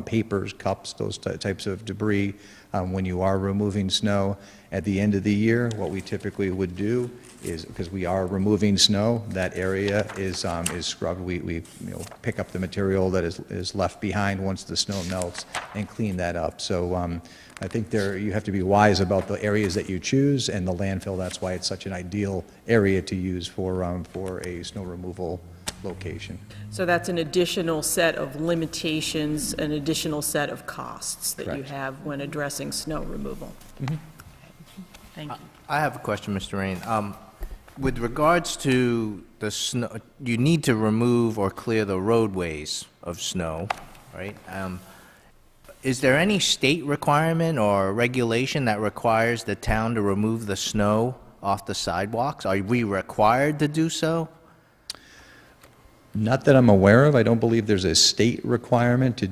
papers, cups, those types of debris when you are removing snow. At the end of the year, what we typically would do is, because we are removing snow, that area is scrubbed. We pick up the material that is left behind once the snow melts and clean that up. So I think you have to be wise about the areas that you choose, and the landfill, that's why it's such an ideal area to use for a snow removal location.
So that's an additional set of limitations, an additional set of costs that you
Correct.
have when addressing snow removal.
Mm-hmm.
Thank you.
I have a question, Mr. Rain. With regards to the snow, you need to remove or clear the roadways of snow, right? Is there any state requirement or regulation that requires the town to remove the snow off the sidewalks? Are we required to do so?
Not that I'm aware of. I don't believe there's a state requirement to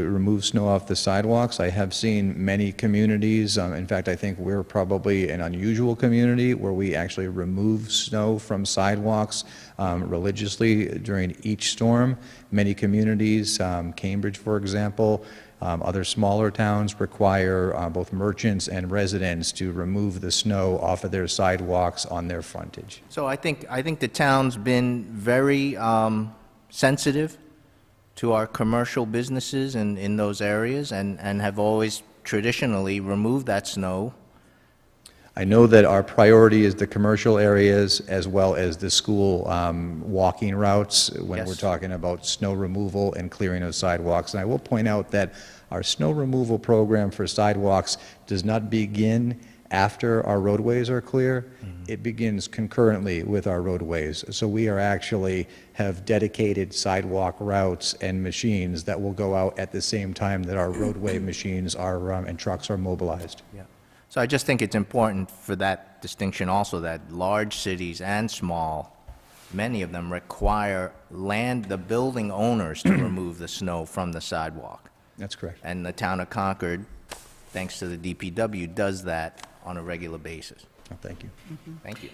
remove snow off the sidewalks. I have seen many communities, in fact, I think we're probably an unusual community where we actually remove snow from sidewalks religiously during each storm. Many communities, Cambridge, for example, other smaller towns require both merchants and residents to remove the snow off of their sidewalks on their frontage.
So I think the town's been very sensitive to our commercial businesses in those areas, and have always traditionally removed that snow.
I know that our priority is the commercial areas as well as the school walking routes when we're talking about snow removal and clearing of sidewalks. And I will point out that our snow removal program for sidewalks does not begin after our roadways are clear. It begins concurrently with our roadways. So we are actually have dedicated sidewalk routes and machines that will go out at the same time that our roadway machines are and trucks are mobilized.
Yeah. So I just think it's important for that distinction also, that large cities and small, many of them require the building owners to remove the snow from the sidewalk.
That's correct.
And the town of Concord, thanks to the DPW, does that on a regular basis.
Oh, thank you.
Thank you.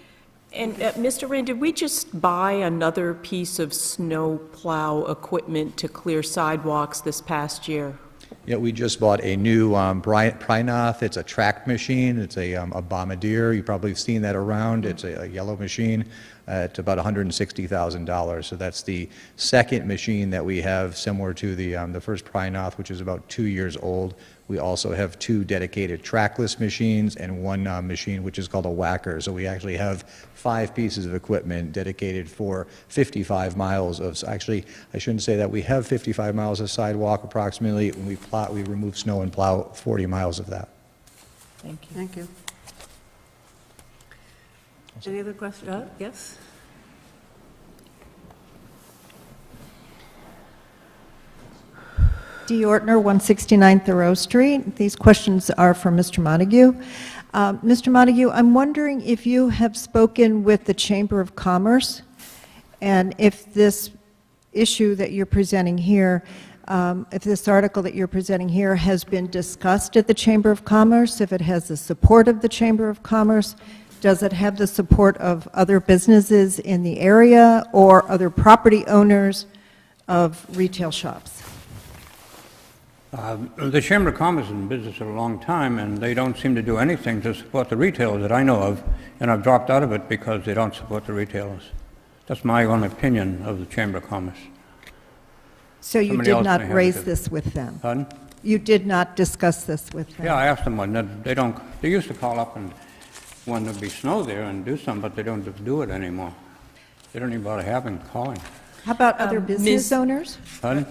And Mr. Rain, did we just buy another piece of snow plow equipment to clear sidewalks this past year?
Yeah, we just bought a new Prinoth. It's a track machine. It's a bombardier. You've probably seen that around. It's a yellow machine. It's about $160,000. So that's the second machine that we have, similar to the first Prinoth, which is about 2 years old. We also have 2 dedicated trackless machines and 1 machine which is called a whacker. So we actually have 5 pieces of equipment dedicated for 55 miles of, actually, I shouldn't say that. We have 55 miles of sidewalk approximately. When we remove snow and plow 40 miles of that.
Thank you.
Thank you. Any other questions? Yes?
D. Ortner, 169 Thoreau Street. These questions are for Mr. Montague. Mr. Montague, I'm wondering if you have spoken with the Chamber of Commerce, and if this issue that you're presenting here if this article that you're presenting here has been discussed at the Chamber of Commerce, if it has the support of the Chamber of Commerce, does it have the support of other businesses in the area or other property owners of retail shops?
The Chamber of Commerce is in business for a long time, and they don't seem to do anything to support the retailers that I know of, and I've dropped out of it because they don't support the retailers. That's my own opinion of the Chamber of Commerce.
So you
Somebody
did
else
not
may have
raise
it.
this with them?
Pardon?
You did not discuss this with them?
Yeah, I asked them, and they don't, they used to call up and when there'd be snow there and do something, but they don't do it anymore. They don't even bother having, calling.
How about other business
Ms.
owners?
Pardon?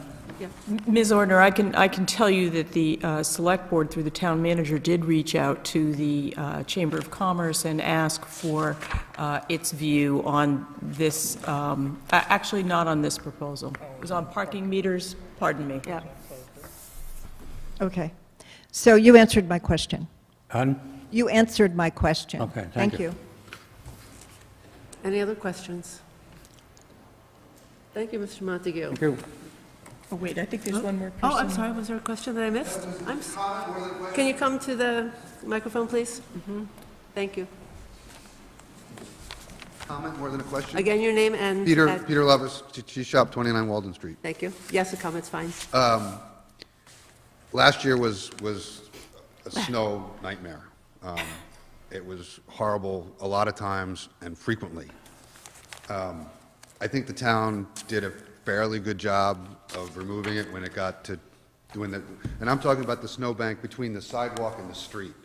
Ms. Ordner, I can tell you that the Select Board, through the Town Manager, did reach out to the Chamber of Commerce and ask for its view on this, actually not on this proposal. It was on parking meters, pardon me. Yeah.
Okay. So you answered my question.
Pardon?
You answered my question.
Okay, thank you.
Any other questions? Thank you, Mr. Montague.
Thank you.
Oh, wait, I think there's one more person.
Oh, I'm sorry, was there a question that I missed? Can you come to the microphone, please? Thank you.
Comment more than a question?
Again, your name and...
Peter Lovis, Cheese Shop, 29 Walden Street.
Thank you. Yes, a comment's fine.
Last year was a snow nightmare. It was horrible a lot of times and frequently. I think the town did a fairly good job of removing it when it got to doing that. And I'm talking about the snowbank between the sidewalk and the street.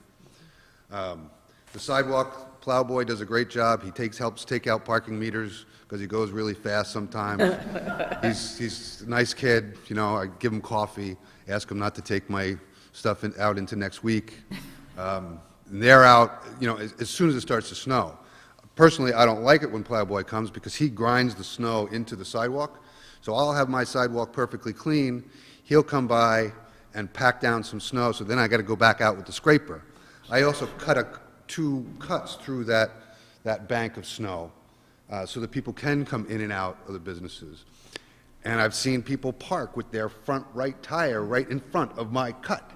The sidewalk plowboy does a great job. He helps take out parking meters because he goes really fast sometimes. He's a nice kid. You know, I give him coffee, ask him not to take my stuff out into next week. And they're out, you know, as soon as it starts to snow. Personally, I don't like it when plowboy comes because he grinds the snow into the sidewalk. So I'll have my sidewalk perfectly clean. He'll come by and pack down some snow, so then I got to go back out with the scraper. I also cut two cuts through that bank of snow so that people can come in and out of the businesses. And I've seen people park with their front right tire right in front of my cut.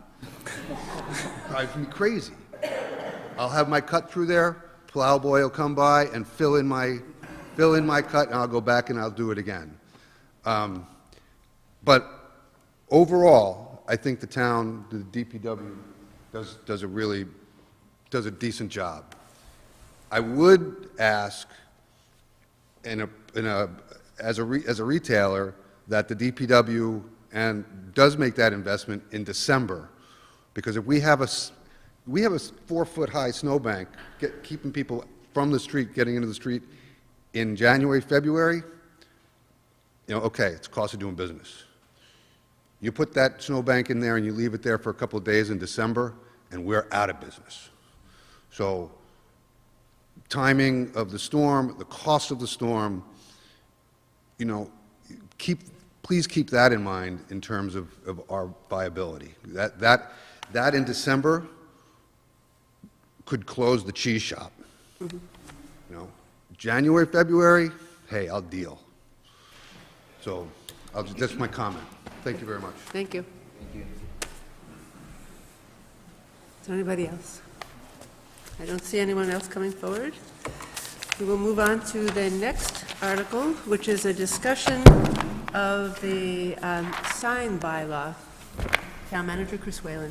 Drives me crazy. I'll have my cut through there, plowboy will come by and fill in my cut, and I'll go back and I'll do it again. But overall, I think the town, the DPW, does a decent job. I would ask, as a retailer, that the DPW does make that investment in December, because if we have a 4-foot-high snowbank keeping people from the street getting into the street in January, February, you know, okay, it's the cost of doing business. You put that snowbank in there and you leave it there for a couple of days in December, and we're out of business. So, timing of the storm, the cost of the storm, you know, please keep that in mind in terms of our viability. That in December could close the cheese shop. You know, January, February, hey, I'll deal. So that's my comment. Thank you very much.
Thank you. Is there anybody else? I don't see anyone else coming forward. We will move on to the next article, which is a discussion of the sign bylaw. Town Manager Chris Whalen.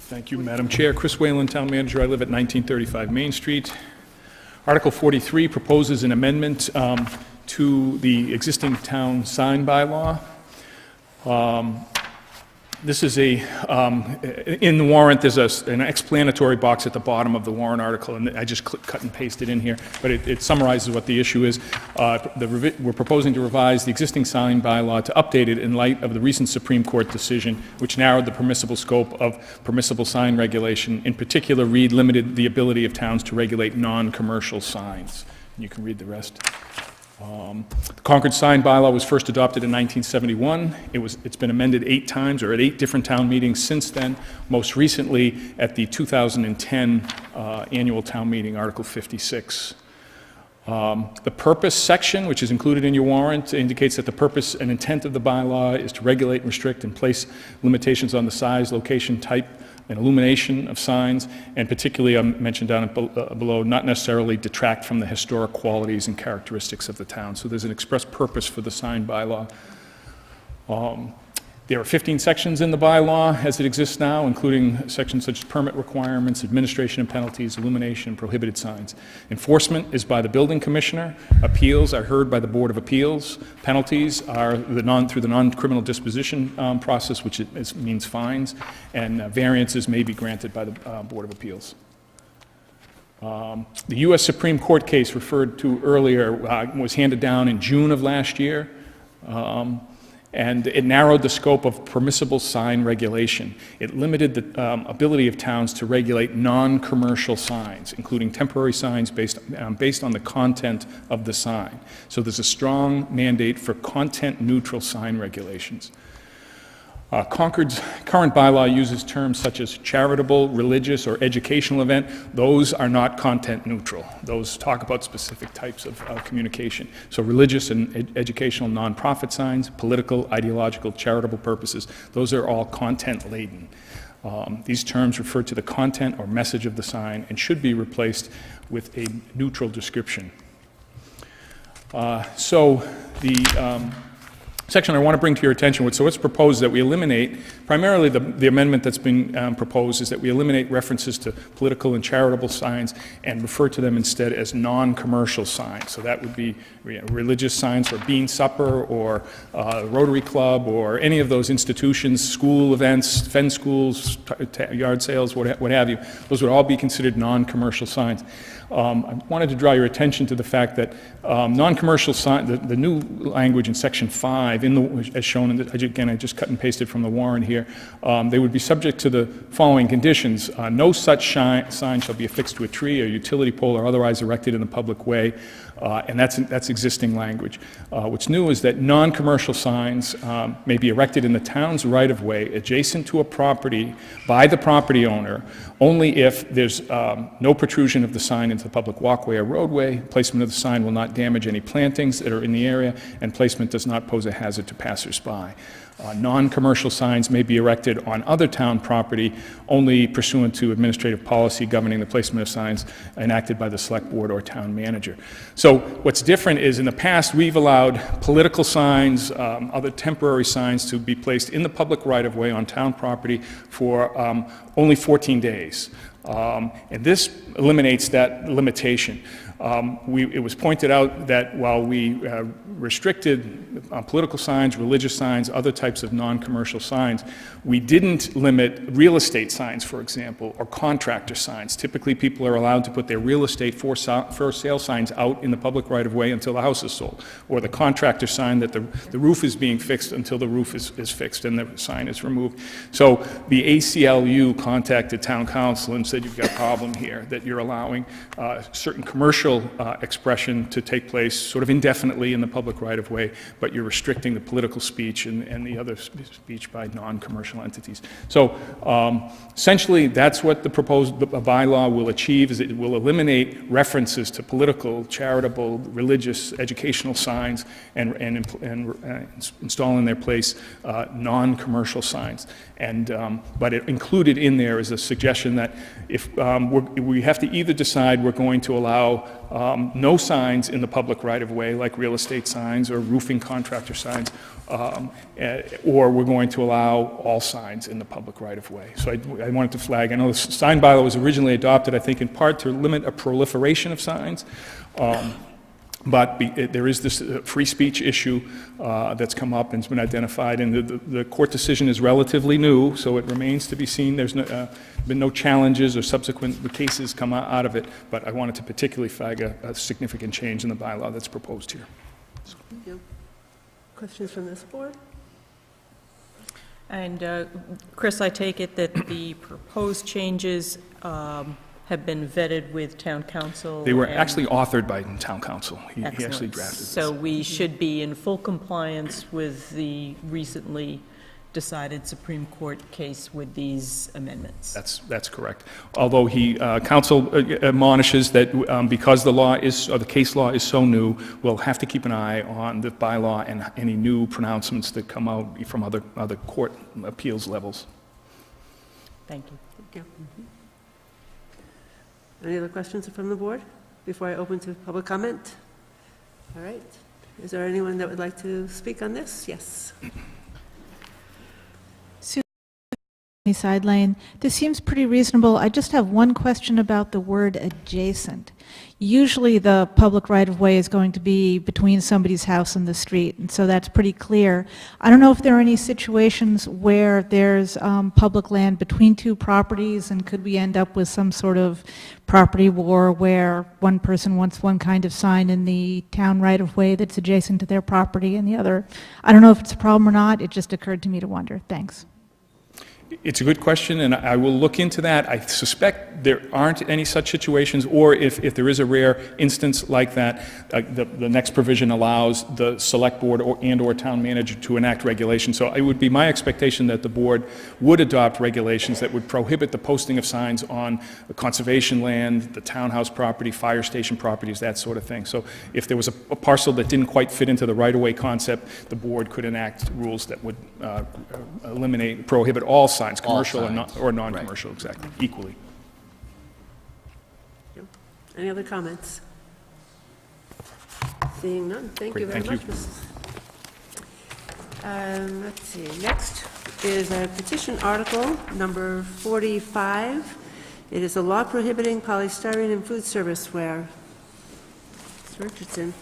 Thank you, Madam Chair. Chris Whalen, Town Manager. I live at 1935 Main Street. Article 43 proposes an amendment to the existing town sign bylaw. This is in the warrant, there's an explanatory box at the bottom of the warrant article, and I just cut and pasted in here, but it summarizes what the issue is. We're proposing to revise the existing sign bylaw to update it in light of the recent Supreme Court decision, which narrowed the permissible scope of permissible sign regulation. In particular, limited the ability of towns to regulate non-commercial signs. You can read the rest. The Concord sign bylaw was first adopted in 1971. It's been amended 8 times, or at 8 different town meetings since then, most recently at the 2010 annual town meeting, Article 56. The purpose section, which is included in your warrant, indicates that the purpose and intent of the bylaw is to regulate, restrict, and place limitations on the size, location, type, and illumination of signs, and particularly, I mentioned down below, not necessarily detract from the historic qualities and characteristics of the town. So there's an express purpose for the sign bylaw. There are 15 sections in the bylaw as it exists now, including sections such as permit requirements, administration and penalties, illumination, and prohibited signs. Enforcement is by the building commissioner. Appeals are heard by the Board of Appeals. Penalties are through the non-criminal disposition process, which means fines, and variances may be granted by the Board of Appeals. The U.S. Supreme Court case referred to earlier was handed down in June of last year. And it narrowed the scope of permissible sign regulation. It limited the ability of towns to regulate non-commercial signs, including temporary signs based on the content of the sign. So there's a strong mandate for content-neutral sign regulations. Concord's current bylaw uses terms such as charitable, religious, or educational event. Those are not content neutral. Those talk about specific types of communication. So religious and educational nonprofit signs, political, ideological, charitable purposes, those are all content laden. These terms refer to the content or message of the sign and should be replaced with a neutral description. Section I want to bring to your attention, so what's proposed that we eliminate, primarily the amendment that's been proposed is that we eliminate references to political and charitable signs and refer to them instead as non-commercial signs. So that would be religious signs for Bean Supper or Rotary Club or any of those institutions, school events, Fen schools, yard sales, what have you. Those would all be considered non-commercial signs. I wanted to draw your attention to the fact that non-commercial sign, the new language in Section 5, as shown in again, I just cut and pasted from the warrant here, they would be subject to the following conditions. No such sign shall be affixed to a tree or utility pole or otherwise erected in the public way, and that's existing language. What's new is that non-commercial signs may be erected in the town's right-of-way adjacent to a property by the property owner only if there's no protrusion of the sign into the public walkway or roadway, placement of the sign will not damage any plantings that are in the area, and placement does not pose a hazard to passersby. Non-commercial signs may be erected on other town property only pursuant to administrative policy governing the placement of signs enacted by the select board or town manager. So what's different is in the past we've allowed political signs, other temporary signs to be placed in the public right-of-way on town property for only 14 days. And this eliminates that limitation. It was pointed out that while we restricted political signs, religious signs, other types of non-commercial signs, we didn't limit real estate signs, for example, or contractor signs. Typically, people are allowed to put their real estate for sale signs out in the public right-of-way until the house is sold, or the contractor sign that the roof is being fixed until the roof is fixed and the sign is removed. So the ACLU contacted town council and said, you've got a problem here, that you're allowing certain commercial expression to take place sort of indefinitely in the public right-of-way, but you're restricting the political speech and the other speech by non-commercial entities. So essentially, that's what the proposed bylaw will achieve, is it will eliminate references to political, charitable, religious, educational signs and install in their place non-commercial signs. But included in there is a suggestion that if we have to either decide we're going to allow no signs in the public right-of-way, like real estate signs or roofing contractor signs, or we're going to allow all signs in the public right-of-way. So I wanted to flag, I know the sign bylaw was originally adopted, I think, in part to limit a proliferation of signs. But there is this free speech issue that's come up and has been identified, and the court decision is relatively new, so it remains to be seen. There's been no challenges or subsequent cases come out of it, but I wanted to particularly flag a significant change in the bylaw that's proposed here.
Thank you. Questions from this board?
And Chris, I take it that the proposed changes have been vetted with town council?
They were actually authored by town council. He actually drafted this.
So we should be in full compliance with the recently decided Supreme Court case with these amendments.
That's correct. Although counsel admonishes that because the law is, or the case law is so new, we'll have to keep an eye on the bylaw and any new pronouncements that come out from other court appeals levels.
Thank you.
Thank you. Any other questions from the board before I open to public comment? All right. Is there anyone that would like to speak on this? Yes.
Side lane. This seems pretty reasonable. I just have one question about the word adjacent. Usually the public right-of-way is going to be between somebody's house and the street, and so that's pretty clear. I don't know if there are any situations where there's public land between two properties, and could we end up with some sort of property war where one person wants one kind of sign in the town right-of-way that's adjacent to their property and the other. I don't know if it's a problem or not. It just occurred to me to wonder. Thanks.
It's a good question, and I will look into that. I suspect there aren't any such situations, or if there is a rare instance like that, the next provision allows the select board and/or town manager to enact regulations. So it would be my expectation that the board would adopt regulations that would prohibit the posting of signs on the conservation land, the townhouse property, fire station properties, that sort of thing. So if there was a parcel that didn't quite fit into the right-of-way concept, the board could enact rules that would prohibit all signs, commercial or non-commercial, right. Exactly, equally.
Any other comments? Seeing none, thank you very much, Mrs. Let's see, next is a petition article number 45. It is a law prohibiting polystyrene in food service ware. Mr. Richardson.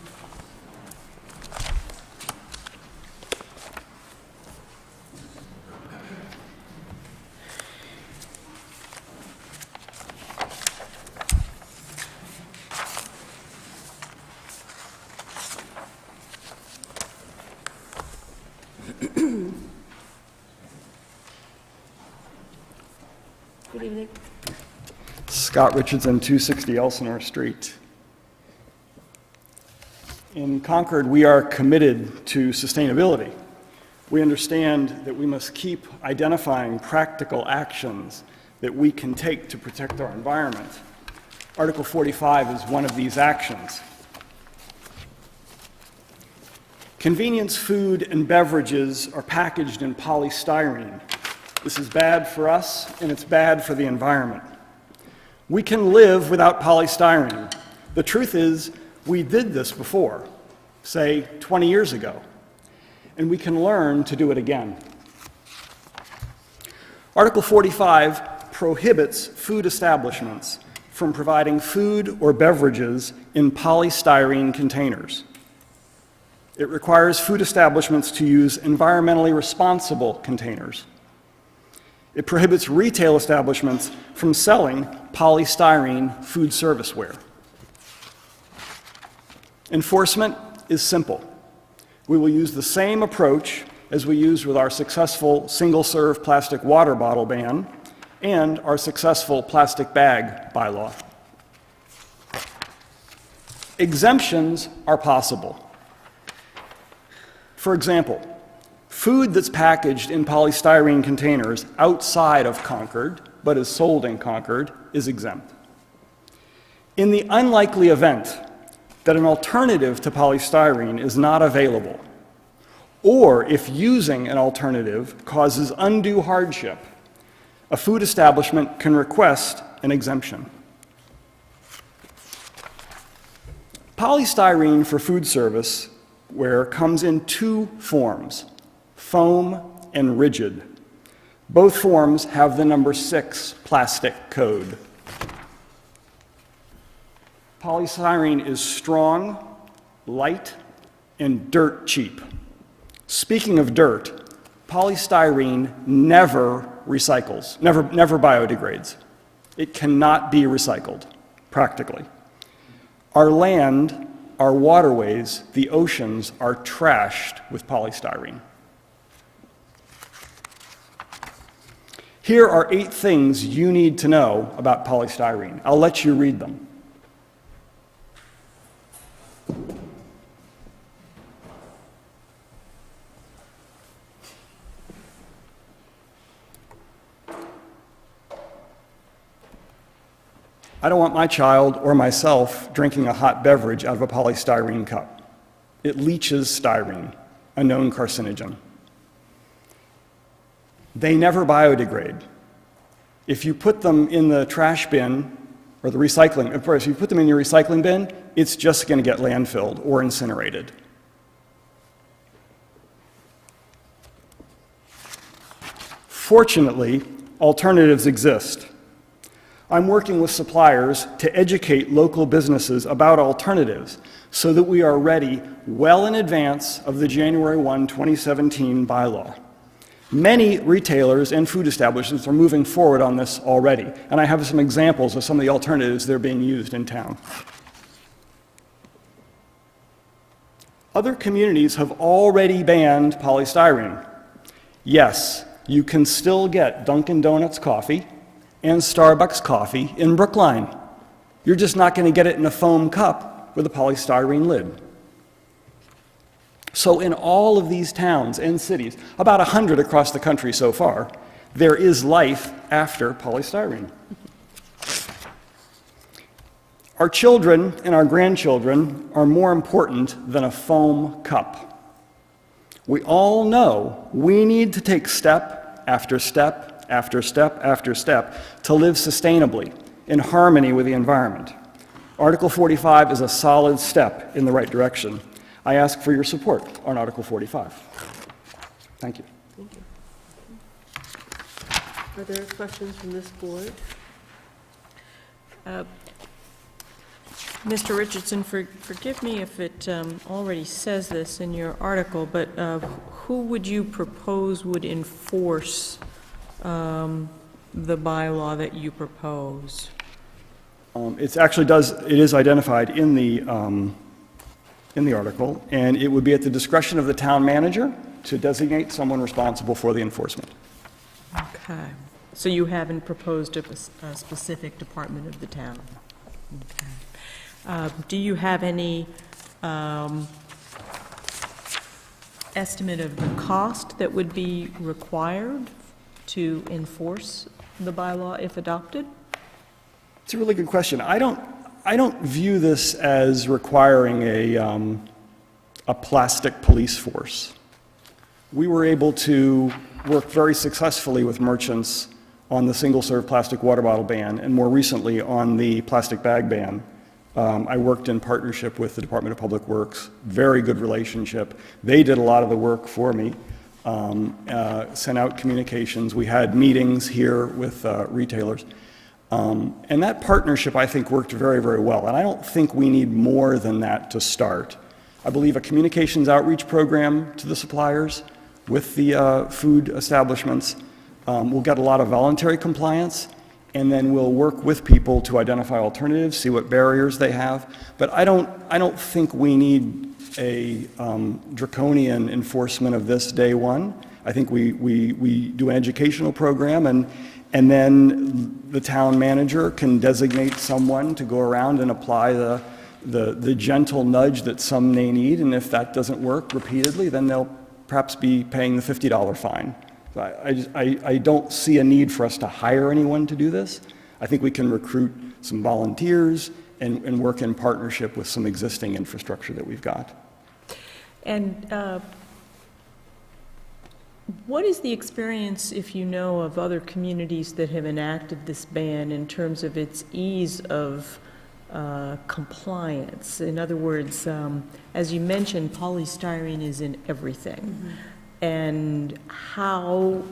Good evening.
Scott Richardson, 260 Elsinore Street. In Concord, we are committed to sustainability. We understand that we must keep identifying practical actions that we can take to protect our environment. Article 45 is one of these actions. Convenience food and beverages are packaged in polystyrene. This is bad for us, and it's bad for the environment. We can live without polystyrene. The truth is, we did this before, say 20 years ago, and we can learn to do it again. Article 45 prohibits food establishments from providing food or beverages in polystyrene containers. It requires food establishments to use environmentally responsible containers. It prohibits retail establishments from selling polystyrene food service ware. Enforcement is simple. We will use the same approach as we used with our successful single-serve plastic water bottle ban and our successful plastic bag bylaw. Exemptions are possible. For example, food that's packaged in polystyrene containers outside of Concord, but is sold in Concord, is exempt. In the unlikely event that an alternative to polystyrene is not available, or if using an alternative causes undue hardship, a food establishment can request an exemption. Polystyrene for food service ware comes in two forms: foam and rigid. Both forms have the number 6 plastic code. Polystyrene is strong, light, and dirt cheap. Speaking of dirt, polystyrene never recycles, never biodegrades. It cannot be recycled, practically. Our land, our waterways, the oceans are trashed with polystyrene. Here are 8 things you need to know about polystyrene. I'll let you read them. I don't want my child or myself drinking a hot beverage out of a polystyrene cup. It leaches styrene, a known carcinogen. They never biodegrade. If you put them in the trash bin or the recycling, if you put them in your recycling bin, it's just going to get landfilled or incinerated. Fortunately, alternatives exist. I'm working with suppliers to educate local businesses about alternatives so that we are ready well in advance of the January 1, 2017 bylaw. Many retailers and food establishments are moving forward on this already, and I have some examples of some of the alternatives that are being used in town. Other communities have already banned polystyrene. Yes, you can still get Dunkin' Donuts coffee and Starbucks coffee in Brookline. You're just not going to get it in a foam cup with a polystyrene lid. So in all of these towns and cities, about 100 across the country so far, there is life after polystyrene. Our children and our grandchildren are more important than a foam cup. We all know we need to take step after step after step after step to live sustainably in harmony with the environment. Article 45 is a solid step in the right direction. I ask for your support on Article 45. Thank you.
Thank you. Are there questions from this board?
Mr. Richardson, forgive me if it already says this in your article, but who would you propose would enforce the bylaw that you propose?
It is identified in the article, and it would be at the discretion of the town manager to designate someone responsible for the enforcement.
Okay. So you haven't proposed a specific department of the town? Okay. Do you have any estimate of the cost that would be required to enforce the bylaw if adopted?
It's a really good question. I don't view this as requiring a plastic police force. We were able to work very successfully with merchants on the single-serve plastic water bottle ban, and more recently on the plastic bag ban. I worked in partnership with the Department of Public Works, very good relationship. They did a lot of the work for me, sent out communications. We had meetings here with retailers. And that partnership, I think, worked very, very well. And I don't think we need more than that to start. I believe a communications outreach program to the suppliers with the food establishments will get a lot of voluntary compliance, and then we'll work with people to identify alternatives, see what barriers they have. But I don't think we need a draconian enforcement of this day one. I think we do an educational program, and then the town manager can designate someone to go around and apply the gentle nudge that some may need, and if that doesn't work repeatedly, then they'll perhaps be paying the $50 fine. I don't see a need for us to hire anyone to do this. I think we can recruit some volunteers and work in partnership with some existing infrastructure that we've got.
And what is the experience, if you know, of other communities that have enacted this ban in terms of its ease of compliance? In other words, as you mentioned, polystyrene is in everything. Mm-hmm. And how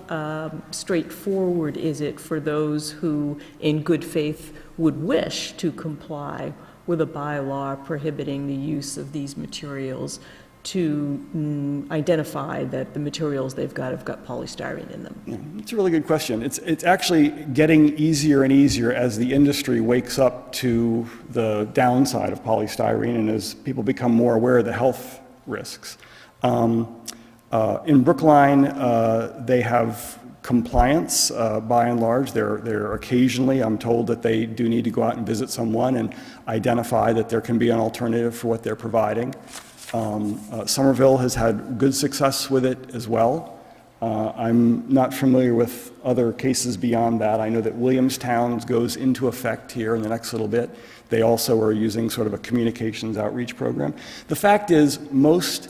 straightforward is it for those who, in good faith, would wish to comply with a bylaw prohibiting the use of these materials to identify that the materials they've got have got polystyrene in them?
Yeah, it's a really good question. It's actually getting easier and easier as the industry wakes up to the downside of polystyrene and as people become more aware of the health risks. In Brookline, they have compliance by and large. They're occasionally, I'm told that they do need to go out and visit someone and identify that there can be an alternative for what they're providing. Somerville has had good success with it as well. I'm not familiar with other cases beyond that. I know that Williamstown goes into effect here in the next little bit. They also are using sort of a communications outreach program. The fact is, the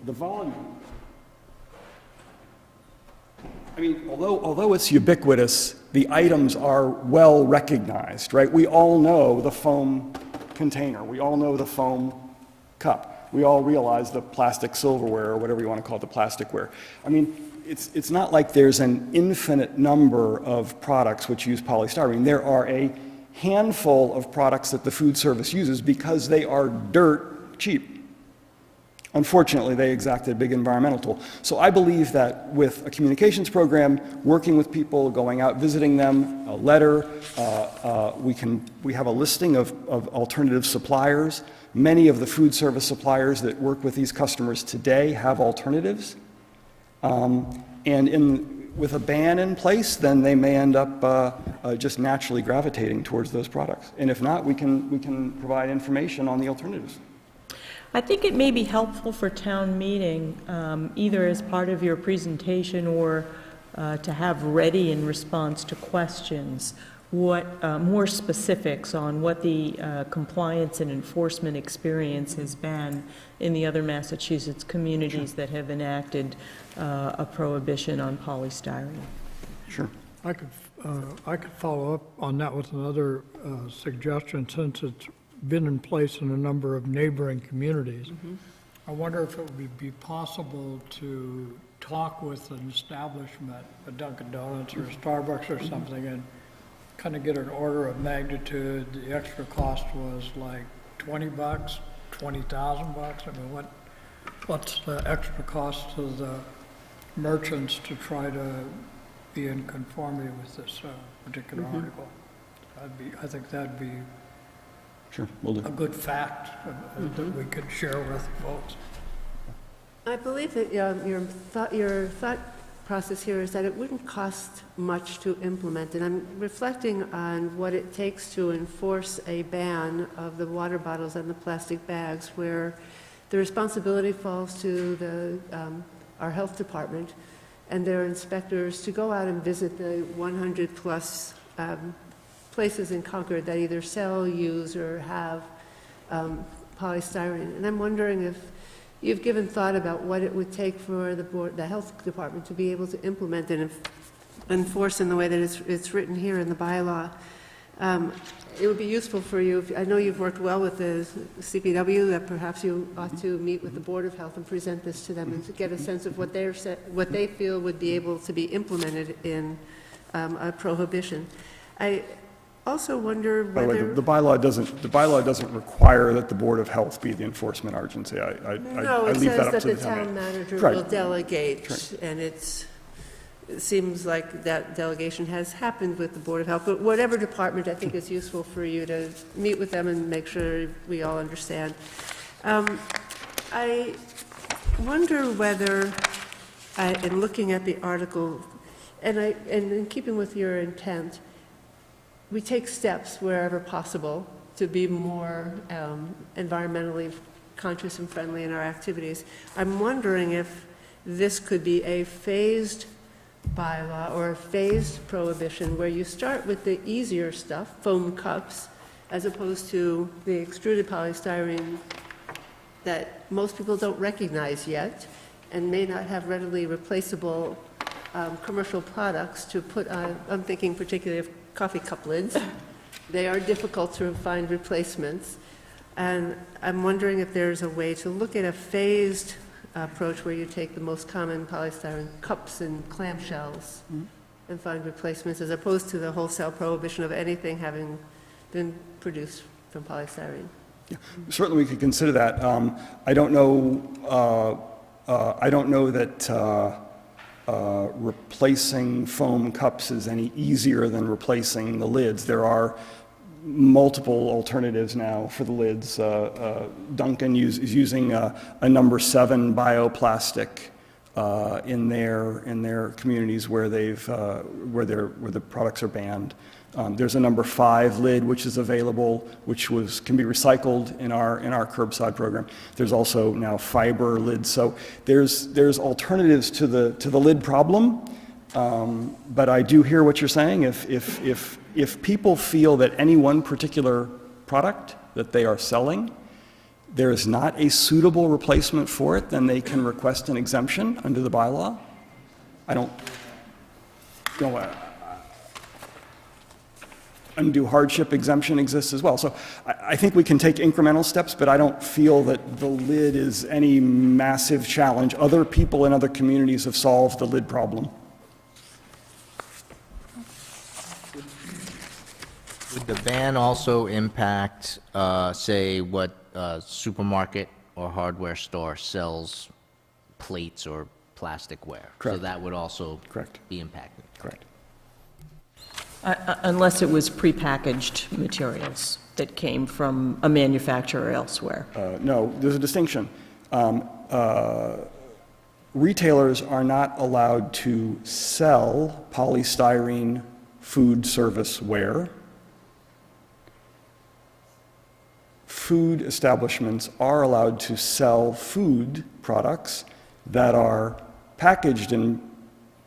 volume, I mean, although it's ubiquitous, the items are well recognized, right? We all know the foam container. We all know the foam cup. We all realize the plastic silverware, or whatever you want to call it, the plasticware. I mean, it's not like there's an infinite number of products which use polystyrene. There are a handful of products that the food service uses because they are dirt cheap. Unfortunately, they exact a big environmental toll. So I believe that with a communications program, working with people, going out, visiting them, a letter, we have a listing of alternative suppliers. Many of the food service suppliers that work with these customers today have alternatives. With a ban in place, then they may end up just naturally gravitating towards those products. And if not, we can provide information on the alternatives.
I think it may be helpful for town meeting, either as part of your presentation or to have ready in response to questions, what more specifics on what the compliance and enforcement experience has been in the other Massachusetts communities that have enacted a prohibition on polystyrene.
Sure.
I could follow up on that with another suggestion, since it's been in place in a number of neighboring communities. I wonder if it would be possible to talk with an establishment, a Dunkin' Donuts or a Starbucks or something, and kind of get an order of magnitude. The extra cost was like $20, $20,000. I mean, what's the extra cost to the merchants to try to be in conformity with this particular article? I think that'd be
Sure, we'll do.
a good fact that we could share with folks.
I believe that your thought process here is that it wouldn't cost much to implement, and I'm reflecting on what it takes to enforce a ban of the water bottles and the plastic bags, where the responsibility falls to our health department and their inspectors to go out and visit the 100-plus places in Concord that either sell, use, or have polystyrene. And I'm wondering if you've given thought about what it would take for the health department to be able to implement and enforce in the way that it's written here in the bylaw. It would be useful for you, I know you've worked well with the CPW, that perhaps you ought to meet with the Board of Health and present this to them and to get a sense of what they feel would be able to be implemented in a prohibition. I also wonder whether...
By the way, the bylaw doesn't require that the Board of Health be the enforcement agency. I leave that up to the town.
No, it says that the town manager will delegate, and it seems like that delegation has happened with the Board of Health. But whatever department, I think it's useful for you to meet with them and make sure we all understand. I wonder whether, in looking at the article, and in keeping with your intent, we take steps wherever possible to be more environmentally conscious and friendly in our activities. I'm wondering if this could be a phased bylaw or a phased prohibition where you start with the easier stuff, foam cups, as opposed to the extruded polystyrene that most people don't recognize yet and may not have readily replaceable commercial products to put on. I'm thinking particularly of coffee cup lids. They are difficult to find replacements. And I'm wondering if there's a way to look at a phased approach where you take the most common polystyrene cups and clamshells and find replacements, as opposed to the wholesale prohibition of anything having been produced from polystyrene.
Yeah, certainly we could consider that. I don't know that replacing foam cups is any easier than replacing the lids. There are multiple alternatives now for the lids. Dunkin' is using a number 7 bioplastic in their communities where the products are banned. There's a number 5 lid which is available, which can be recycled in our curbside program. There's also now fiber lids. So there's alternatives to the lid problem. But I do hear what you're saying. If people feel that any one particular product that they are selling, there is not a suitable replacement for it, then they can request an exemption under the bylaw. I don't know. Undue hardship exemption exists as well. So I think we can take incremental steps, but I don't feel that the lid is any massive challenge. Other people in other communities have solved the lid problem.
Would the ban also impact, say, what supermarket or hardware store sells plates or plasticware?
Correct.
So that would also
Correct.
be impacted?
Correct.
Unless it was prepackaged materials that came from a manufacturer elsewhere.
No, there's a distinction. Retailers are not allowed to sell polystyrene food service ware. Food establishments are allowed to sell food products that are packaged in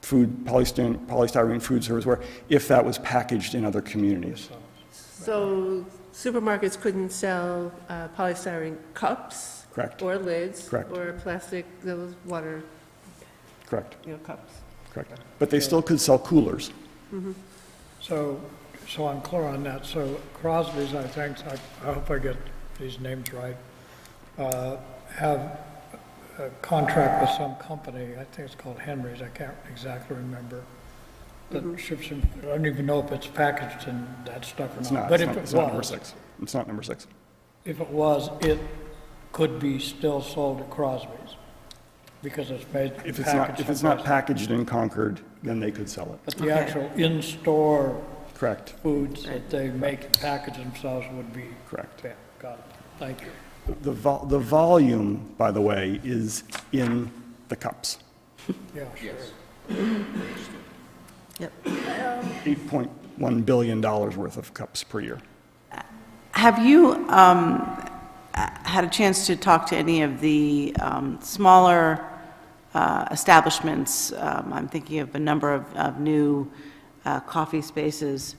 polystyrene food service ware if that was packaged in other communities.
So supermarkets couldn't sell polystyrene cups?
Correct.
Or lids?
Correct.
Or plastic, those water,
Correct.
cups?
Correct. But they still could sell coolers.
Mm-hmm.
So I'm clear on that. So Crosby's, I think, I hope I get these names right, have a contract with some company, I think it's called Henry's, I can't exactly remember, that ships in, I don't even know if it's packaged in that stuff or
It's
not.
not.
But
It's
if
not,
it
it's not number
was,
6. It's not number 6.
if it was, it could be still sold at Crosby's because it's made and
If
packaged.
it's not packaged in Concord, then they could sell it.
But the actual in-store
Correct.
foods that they make and package themselves would be.
Correct.
Yeah, got it. Thank you.
The volume, by the way, is in the cups.
Yeah, sure.
Yep.
$8.1 billion worth of cups per year.
Have you had a chance to talk to any of the smaller establishments? I'm thinking of a number of new coffee spaces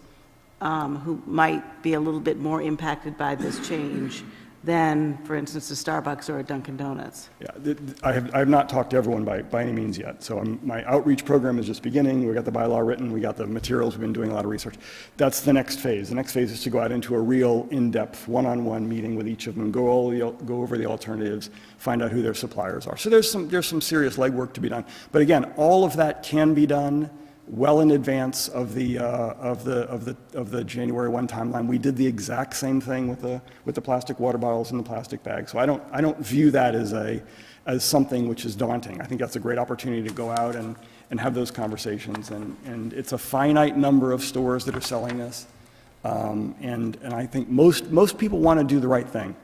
who might be a little bit more impacted by this change than, for instance, a Starbucks or a Dunkin' Donuts.
Yeah, I have not talked to everyone by any means yet. So my outreach program is just beginning. We got the bylaw written. We got the materials. We've been doing a lot of research. That's the next phase. The next phase is to go out into a real in-depth one-on-one meeting with each of them, go over the alternatives, find out who their suppliers are. So there's some serious legwork to be done. But again, all of that can be done well in advance of the January 1 timeline. We did the exact same thing with the plastic water bottles and the plastic bags. So I don't view that as something which is daunting. I think that's a great opportunity to go out and have those conversations. And it's a finite number of stores that are selling this. And I think most people want to do the right thing.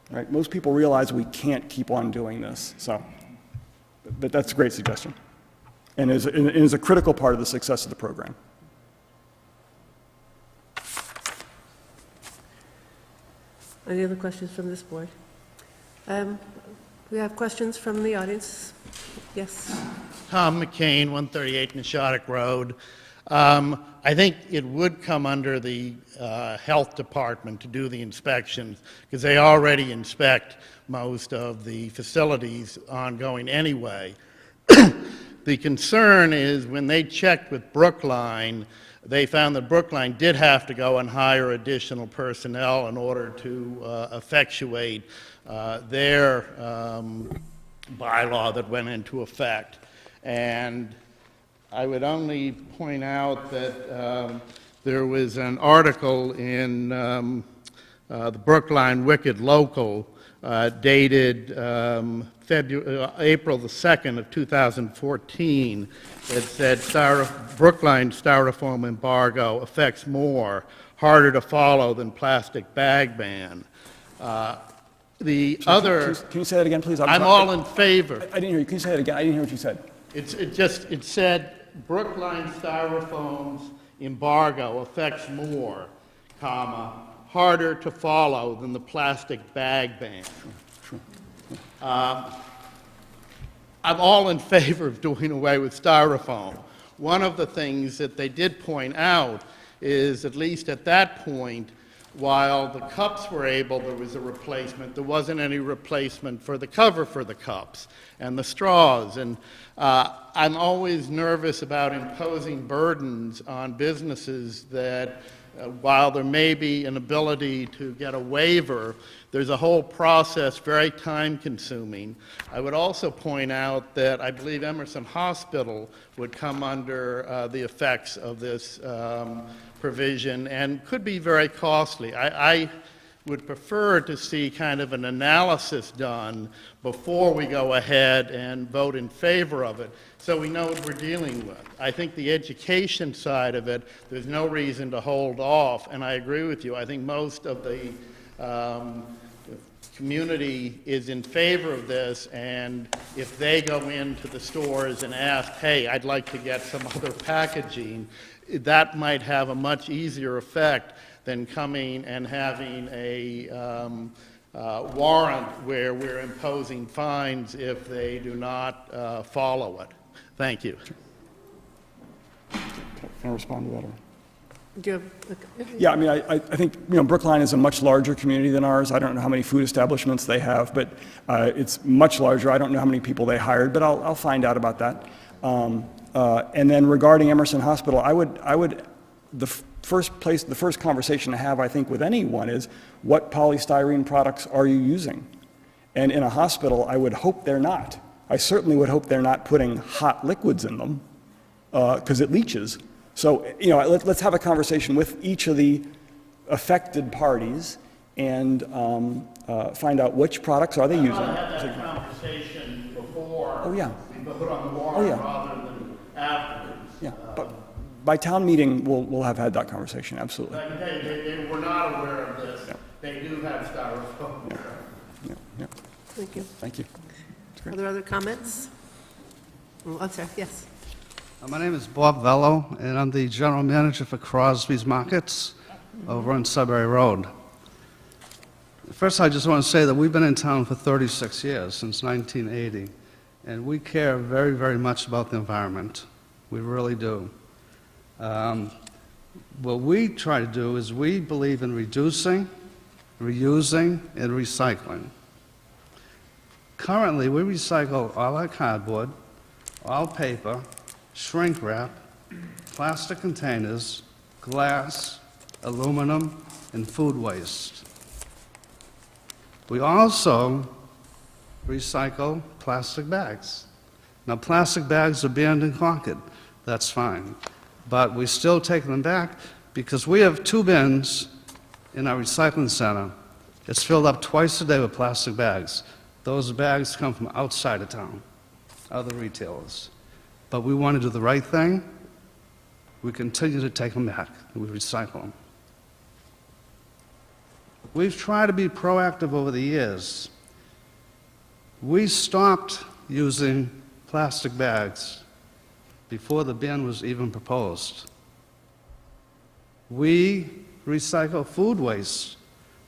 Right? Most people realize we can't keep on doing this. So, but that's a great suggestion. And is a critical part of the success of the program.
Any other questions from this board? We have questions from the audience. Yes.
Tom McCain, 138 Nishotic Road. I think it would come under the health department to do the inspections because they already inspect most of the facilities ongoing anyway. The concern is when they checked with Brookline, they found that Brookline did have to go and hire additional personnel in order to effectuate their bylaw that went into effect. And I would only point out that there was an article in the Brookline Wicked Local dated April the 2nd of 2014 that said Brookline styrofoam embargo affects more, harder to follow than plastic bag ban. Can
you say that again, please?
I'm all in favor.
I didn't hear you. Can you say that again? I didn't hear what you said.
It said Brookline styrofoam's embargo affects more, comma, harder to follow than the plastic bag ban. I'm all in favor of doing away with styrofoam. One of the things that they did point out is, at least at that point, while the cups were able, there was a replacement, there wasn't any replacement for the cover for the cups and the straws. And I'm always nervous about imposing burdens on businesses that, while there may be an ability to get a waiver, there's a whole process, very time-consuming. I would also point out that I believe Emerson Hospital would come under the effects of this provision and could be very costly. I would prefer to see kind of an analysis done before we go ahead and vote in favor of it, so we know what we're dealing with. I think the education side of it, there's no reason to hold off, and I agree with you. I think most of the community is in favor of this, and if they go into the stores and ask, hey, I'd like to get some other packaging, that might have a much easier effect than coming and having a warrant where we're imposing fines if they do not follow it. Thank you.
Can I respond to that? Or?
Do you have
Yeah, I mean, I think, Brookline is a much larger community than ours. I don't know how many food establishments they have, but it's much larger. I don't know how many people they hired, but I'll find out about that. And then regarding Emerson Hospital, the first conversation to have, I think, with anyone is, what polystyrene products are you using? And in a hospital, I would hope they're not. I certainly would hope they're not putting hot liquids in them, because it leaches. So, let's have a conversation with each of the affected parties and find out which products are they using.
I had that conversation before.
Oh, yeah.
We put on the warrant rather than afterwards.
Yeah, but by town meeting, we'll have had that conversation, absolutely.
They were not aware of this. Yeah. They do have styrofoam.
Yeah.
Thank you.
Thank you.
Are there other comments? Oh, I'm sorry, yes.
My name is Bob Vello, and I'm the general manager for Crosby's Markets over on Sudbury Road. First, I just want to say that we've been in town for 36 years, since 1980, and we care very, very much about the environment. We really do. What we try to do is we believe in reducing, reusing, and recycling. Currently, we recycle all our cardboard, all paper, shrink wrap, plastic containers, glass, aluminum, and food waste. We also recycle plastic bags. Now, plastic bags are banned in Concord. That's fine. But we still take them back because we have 2 bins in our recycling center. It's filled up twice a day with plastic bags. Those bags come from outside of town, other retailers. But we want to do the right thing. We continue to take them back, and we recycle them. We've tried to be proactive over the years. We stopped using plastic bags before the ban was even proposed. We recycle food waste.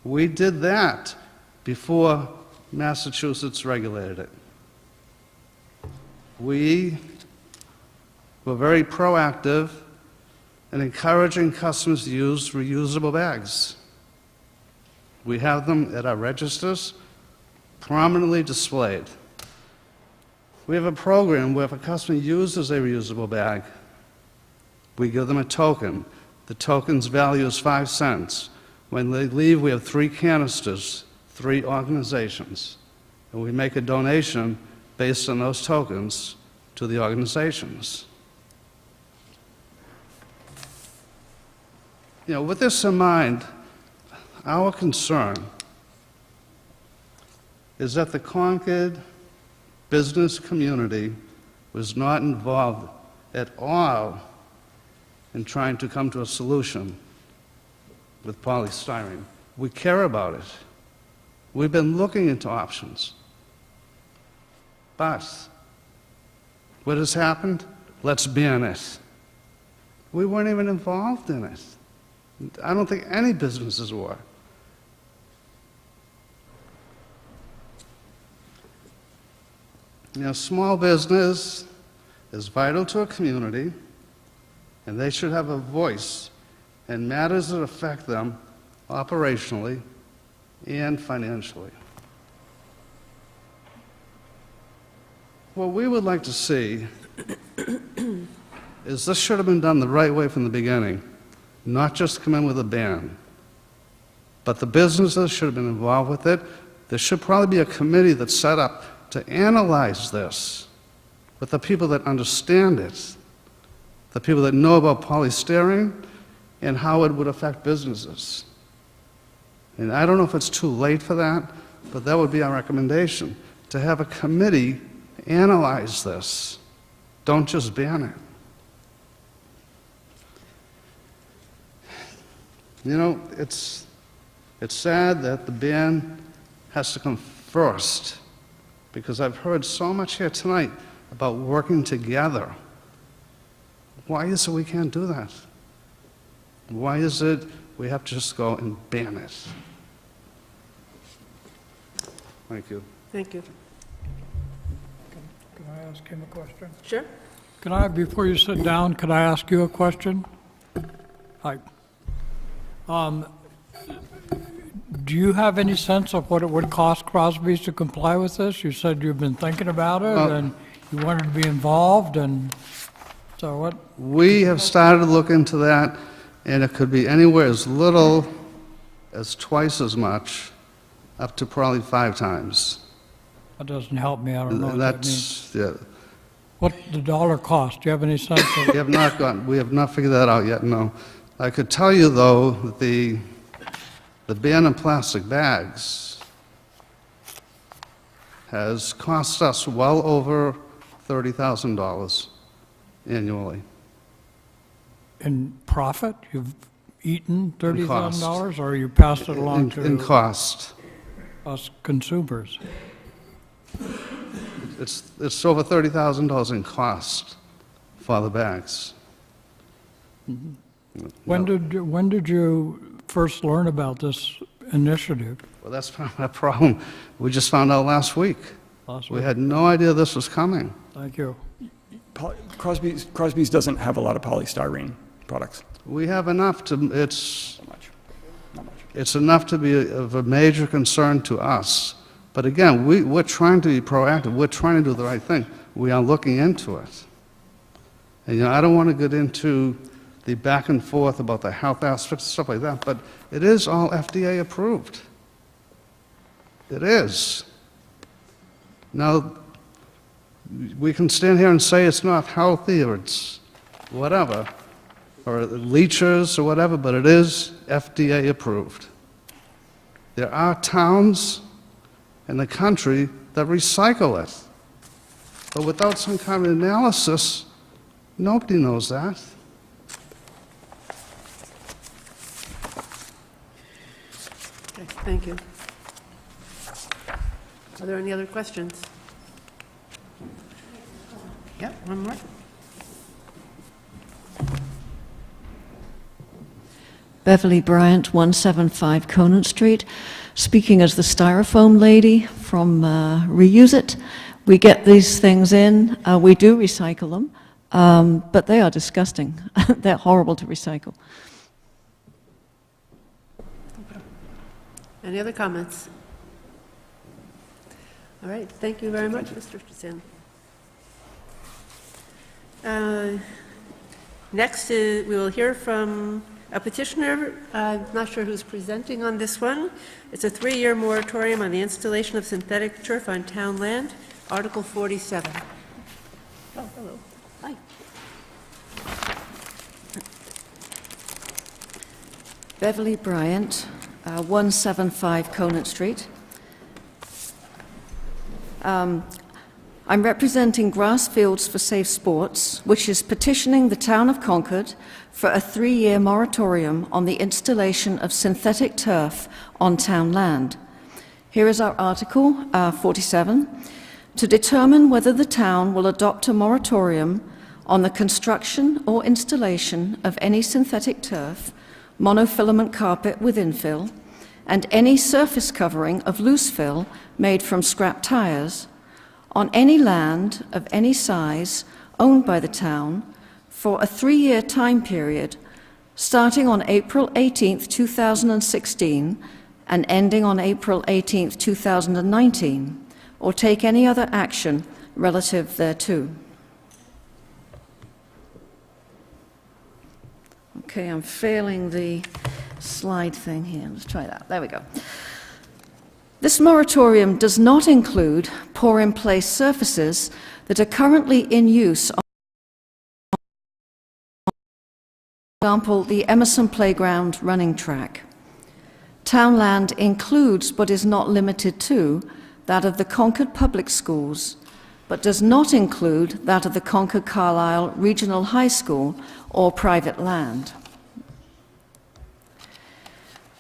We did that before Massachusetts regulated it. We were very proactive in encouraging customers to use reusable bags. We have them at our registers, prominently displayed. We have a program where if a customer uses a reusable bag, we give them a token. The token's value is 5 cents. When they leave, we have 3 canisters, 3 organizations, and we make a donation based on those tokens to the organizations. With this in mind, our concern is that the Concord business community was not involved at all in trying to come to a solution with polystyrene. We care about it. We've been looking into options. But what has happened? Let's ban it. We weren't even involved in it. I don't think any businesses were. You know, small business is vital to a community, and they should have a voice in matters that affect them operationally and financially. What we would like to see is this should have been done the right way from the beginning, not just come in with a ban. But the businesses should have been involved with it. There should probably be a committee that's set up to analyze this with the people that understand it, the people that know about polystyrene and how it would affect businesses. And I don't know if it's too late for that, but that would be our recommendation, to have a committee analyze this. Don't just ban it. You know, it's sad that the ban has to come first, because I've heard so much here tonight about working together. Why is it we can't do that? Why is it we have to just go and ban it? Thank you.
Thank you.
Can I ask him a question?
Sure.
Can I, before you sit down, could I ask you a question? Hi. Do you have any sense of what it would cost Crosby's to comply with this? You said you've been thinking about it and you wanted to be involved, and so what?
We have started to look into that, and it could be anywhere as little as twice as much, up to probably 5 times.
That doesn't help me. I don't know what that means.
Yeah.
What the dollar cost? Do you have any sense of?
We have not figured that out yet, no. I could tell you, though, that the ban on plastic bags has cost us well over $30,000 annually.
In profit? You've eaten $30,000, or you passed it along to?
In cost.
Us consumers.
It's over $30,000 in cost for the bags.
Mm-hmm. When did you first learn about this initiative?
Well, that's part of that problem. We just found out last week. We had no idea this was coming.
Thank you.
Crosby's doesn't have a lot of polystyrene products.
We have enough to, it's enough to be of a major concern to us. But again, we're trying to be proactive. We're trying to do the right thing. We are looking into it. And, you know, I don't want to get into the back and forth about the health aspects and stuff like that, but it is all FDA approved. It is. Now, we can stand here and say it's not healthy or it's whatever, or leeches or whatever, but it is FDA approved. There are towns in the country that recycle it. But without some kind of analysis, nobody knows that.
Okay, thank you. Are there any other questions? Yep, one more.
Beverly Bryant, 175 Conant Street. Speaking as the styrofoam lady from Reuse It, we get these things in, we do recycle them, but they are disgusting. They're horrible to recycle.
Any other comments? All right, thank you very much, Mr. Richardson. Next, we will hear from a petitioner. I'm not sure who's presenting on this one. It's a 3-year moratorium on the installation of synthetic turf on town land, Article 47. Oh, hello. Hi.
Beverly Bryant, 175 Conant Street. I'm representing Grassfields for Safe Sports, which is petitioning the town of Concord for a 3-year moratorium on the installation of synthetic turf on town land. Here is our Article 47. To determine whether the town will adopt a moratorium on the construction or installation of any synthetic turf, monofilament carpet with infill, and any surface covering of loose fill made from scrap tires on any land of any size owned by the town for a 3-year time period starting on April 18, 2016 and ending on April 18, 2019, or take any other action relative thereto. Okay, I'm failing the slide thing here. Let's try that. There we go. This moratorium does not include pour-in-place surfaces that are currently in use on, for example, the Emerson Playground running track. Town land includes, but is not limited to, that of the Concord Public Schools, but does not include that of the Concord Carlisle Regional High School or private land.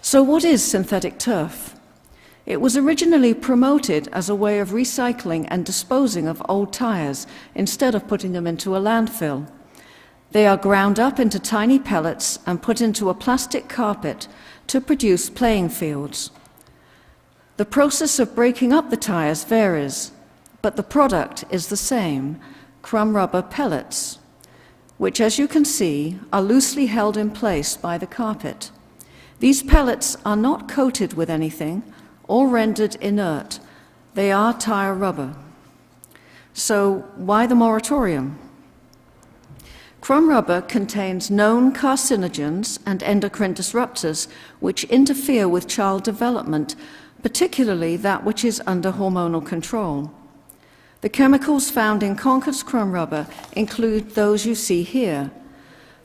So what is synthetic turf? It was originally promoted as a way of recycling and disposing of old tires instead of putting them into a landfill. They are ground up into tiny pellets and put into a plastic carpet to produce playing fields. The process of breaking up the tires varies, but the product is the same, crumb rubber pellets, which, as you can see, are loosely held in place by the carpet. These pellets are not coated with anything or rendered inert. They are tire rubber. So why the moratorium? Crumb rubber contains known carcinogens and endocrine disruptors which interfere with child development, particularly that which is under hormonal control. The chemicals found in Concord's crumb rubber include those you see here.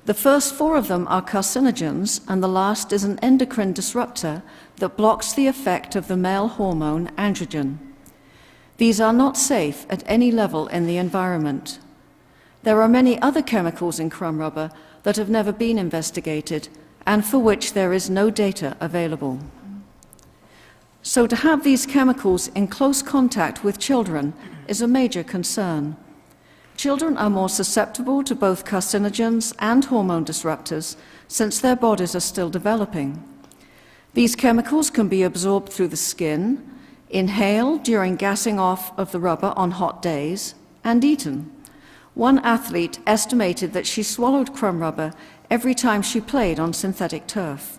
The first 4 of them are carcinogens, and the last is an endocrine disruptor that blocks the effect of the male hormone androgen. These are not safe at any level in the environment. There are many other chemicals in crumb rubber that have never been investigated and for which there is no data available. So to have these chemicals in close contact with children is a major concern. Children are more susceptible to both carcinogens and hormone disruptors since their bodies are still developing. These chemicals can be absorbed through the skin, inhaled during gassing off of the rubber on hot days, and eaten. One athlete estimated that she swallowed crumb rubber every time she played on synthetic turf.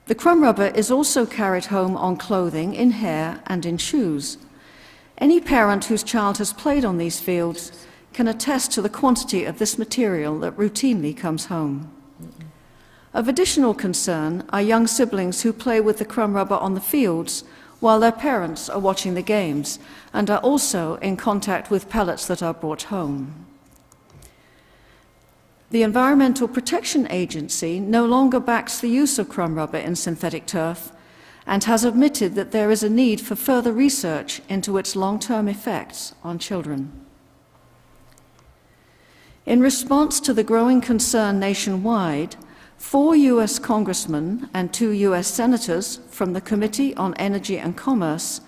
The crumb rubber is also carried home on clothing, in hair, and in shoes. Any parent whose child has played on these fields can attest to the quantity of this material that routinely comes home. Of additional concern are young siblings who play with the crumb rubber on the fields while their parents are watching the games and are also in contact with pellets that are brought home. The Environmental Protection Agency no longer backs the use of crumb rubber in synthetic turf and has admitted that there is a need for further research into its long-term effects on children. In response to the growing concern nationwide, 4 U.S. congressmen and 2 U.S. senators from the Committee on Energy and Commerce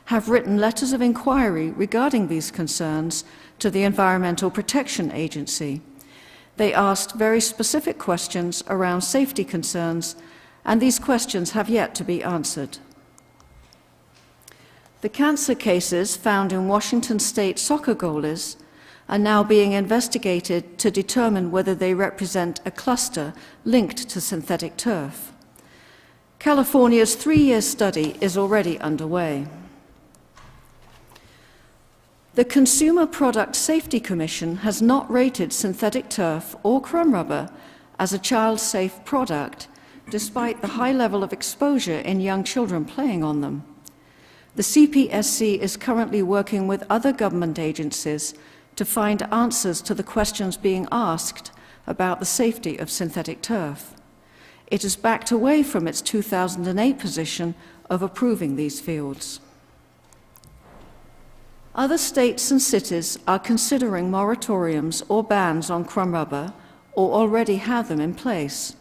have written letters of inquiry regarding these concerns to the Environmental Protection Agency. They asked very specific questions around safety concerns, and these questions have yet to be answered. The cancer cases found in Washington state soccer goalies are now being investigated to determine whether they represent a cluster linked to synthetic turf. California's 3-year study is already underway. The Consumer Product Safety Commission has not rated synthetic turf or crumb rubber as a child-safe product, despite the high level of exposure in young children playing on them. The CPSC is currently working with other government agencies to find answers to the questions being asked about the safety of synthetic turf. It has backed away from its 2008 position of approving these fields. Other states and cities are considering moratoriums or bans on crumb rubber or already have them in place.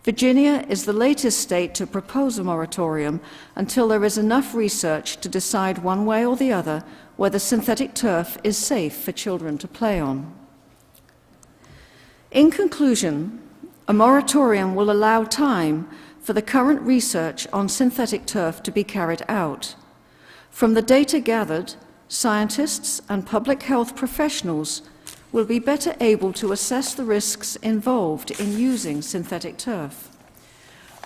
Virginia is the latest state to propose a moratorium until there is enough research to decide one way or the other whether synthetic turf is safe for children to play on. In conclusion, a moratorium will allow time for the current research on synthetic turf to be carried out. From the data gathered, scientists and public health professionals will be better able to assess the risks involved in using synthetic turf.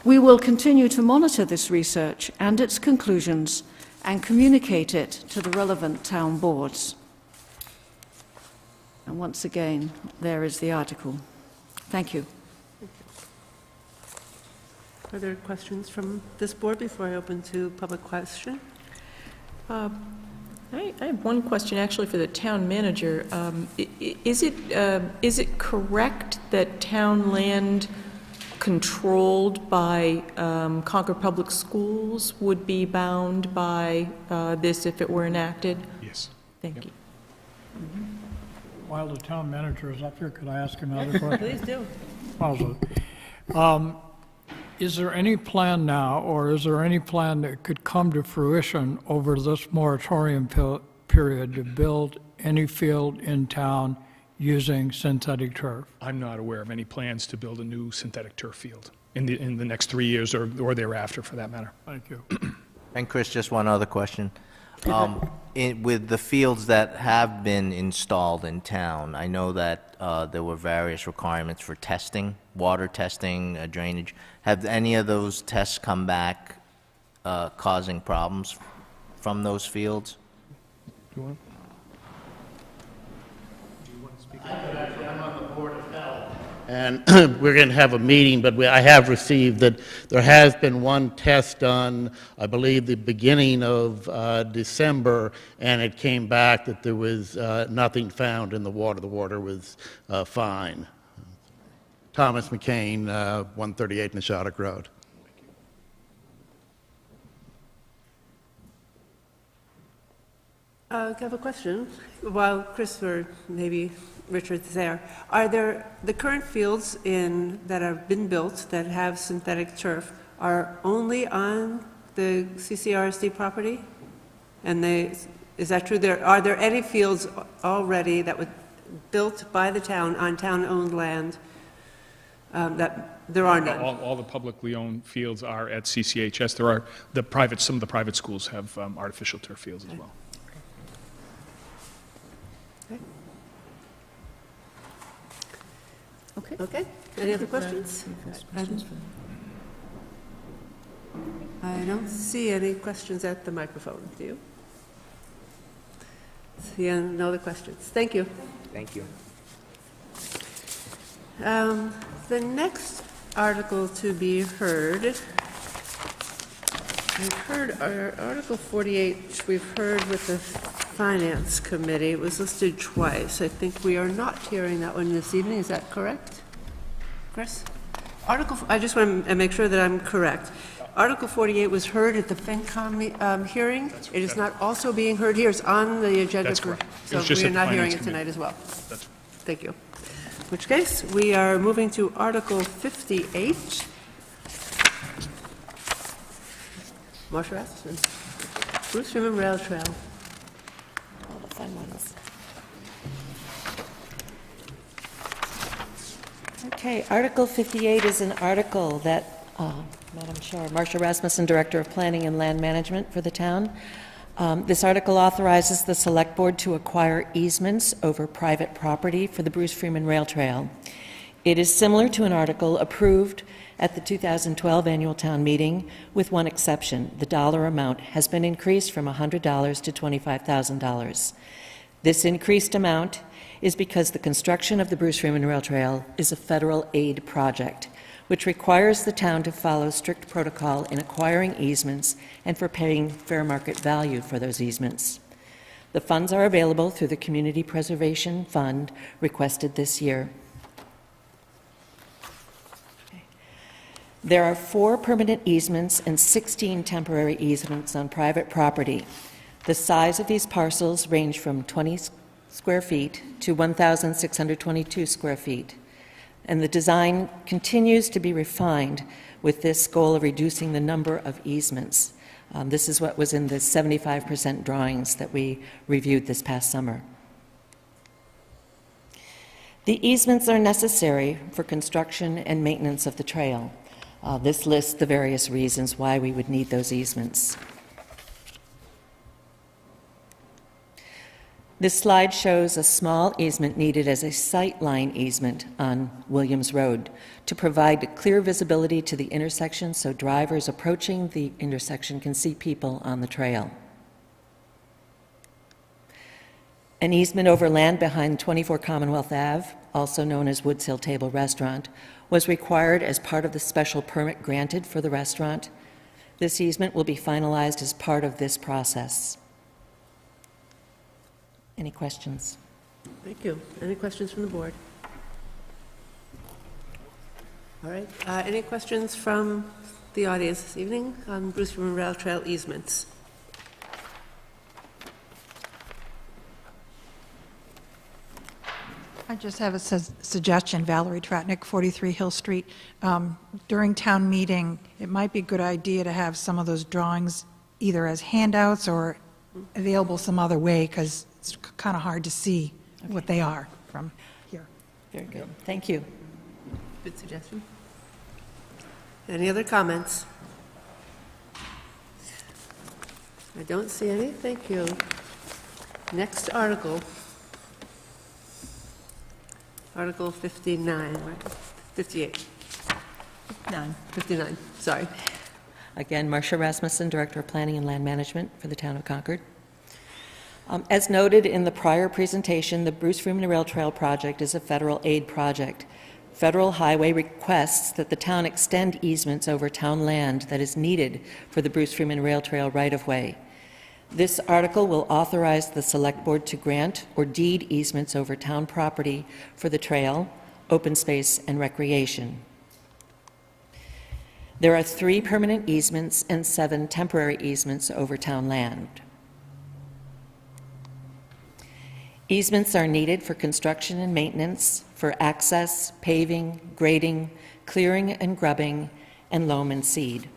We will continue to monitor this research and its conclusions and communicate it to the relevant town boards. And once again, there is the article. Thank you.
Are there questions from this board before I open to public question?
I have one question actually for the town manager. Is it correct that town land controlled by Concord Public Schools would be bound by this if it were enacted?
Yes.
Thank you.
While the town manager is up here, could I ask another question?
Please do.
Also, is there any plan now, or is there any plan that could come to fruition over this moratorium period to build any field in town using synthetic turf?
I'm not aware of any plans to build a new synthetic turf field in the next 3 years or thereafter, for that matter.
Thank you.
And Chris, just one other question. With the fields that have been installed in town, I know that there were various requirements for testing, water testing, drainage. Have any of those tests come back causing problems from those fields?
Do you want?
I'm on the Board of Health, and we're going to have a meeting, but I have received that there has been one test done, I believe, the beginning of December, and it came back that there was nothing found in the water. The water was fine. Thomas McCain, 138 Nishotic Road.
I have a question. While Chris or maybe Richard's there, are there the current fields that have been built that have synthetic turf are only on the CCRSD property? And is that true? Are there any fields already that were built by the town on town-owned land that there are none?
All the publicly owned fields are at CCHS. There are some of the private schools have artificial turf fields as well.
Okay. Any other questions? I don't see any questions at the microphone. Do you? See no other questions. Thank you.
Thank you.
The next article to be heard, we've heard Article 48, which we've heard with the Finance Committee. It was listed twice. I think we are not hearing that one this evening. Is that correct, Chris? I just want to make sure that I'm correct. Article 48 was heard at the FinCom hearing. It is not also being heard here. It's on the agenda.
That's correct.
So we are not hearing it tonight as well. Thank you. In which case, we are moving to Article 58. Marsha Rasmussen. Bruce Freeman Rail Trail. All the fun ones.
Okay, Article 58 is an article that Madam Chair, Marsha Rasmussen, Director of Planning and Land Management for the town. This article authorizes the Select Board to acquire easements over private property for the Bruce Freeman Rail Trail. It is similar to an article approved at the 2012 annual town meeting, with one exception. The dollar amount has been increased from $100 to $25,000. This increased amount is because the construction of the Bruce Freeman Rail Trail is a federal aid project, which requires the town to follow strict protocol in acquiring easements and for paying fair market value for those easements. The funds are available through the Community Preservation Fund requested this year. There are 4 permanent easements and 16 temporary easements on private property. The size of these parcels range from 20 square feet to 1,622 square feet. And the design continues to be refined with this goal of reducing the number of easements. This is what was in the 75% drawings that we reviewed this past summer. The easements are necessary for construction and maintenance of the trail. This lists the various reasons why we would need those easements. This slide shows a small easement needed as a sightline easement on Williams Road to provide clear visibility to the intersection so drivers approaching the intersection can see people on the trail. An easement over land behind 24 Commonwealth Ave, also known as Woods Hill Table Restaurant, was required as part of the special permit granted for the restaurant. This easement will be finalized as part of this process. Any questions?
Thank you. Any questions from the board? All right. Any questions from the audience this evening on Bruce Freeman Rail Trail easements?
I just have a suggestion, Valerie Tratnik, 43 Hill Street. During town meeting, it might be a good idea to have some of those drawings either as handouts or available some other way, because it's kind of hard to see what they are from here.
Very good. Thank you.
Good suggestion. Any other comments? I don't see any. Thank you. Next article. Article 59, right? 58. 59, sorry.
Again, Marcia Rasmussen, Director of Planning and Land Management for the Town of Concord. As noted in the prior presentation, the Bruce Freeman Rail Trail project is a federal aid project. Federal highway requests that the town extend easements over town land that is needed for the Bruce Freeman Rail Trail right-of-way. This article will authorize the Select Board to grant or deed easements over town property for the trail, open space, and recreation. There are 3 permanent easements and 7 temporary easements over town land. Easements are needed for construction and maintenance, for access, paving, grading, clearing and grubbing, and loam and seed.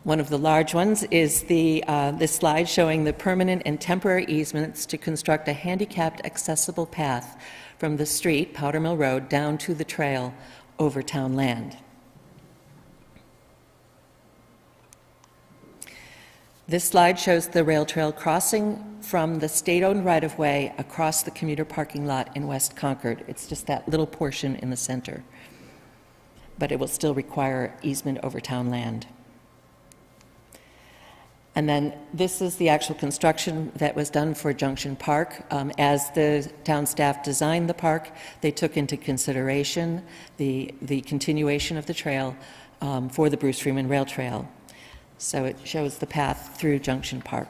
One of the large ones is this slide showing the permanent and temporary easements to construct a handicapped accessible path from the street, Powder Mill Road, down to the trail over town land. This slide shows the rail trail crossing from the state-owned right-of-way across the commuter parking lot in West Concord. It's just that little portion in the center, but it will still require easement over town land. And then this is the actual construction that was done for Junction Park. As the town staff designed the park, they took into consideration the continuation of the trail for the Bruce Freeman Rail Trail. So it shows the path through Junction Park.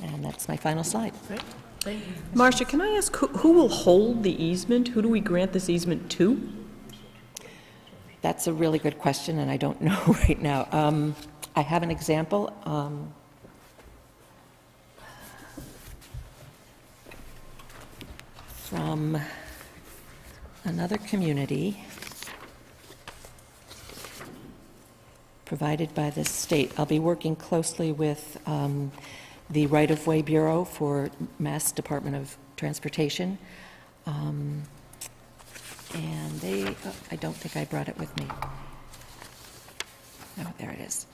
And that's my final slide.
Great. Thank you.
Marcia, can I ask who will hold the easement? Who do we grant this easement to?
That's a really good question, and I don't know right now. I have an example. From another community provided by the state. I'll be working closely with the Right-of-Way Bureau for Mass Department of Transportation. And they, I don't think I brought it with me. Oh, there it is.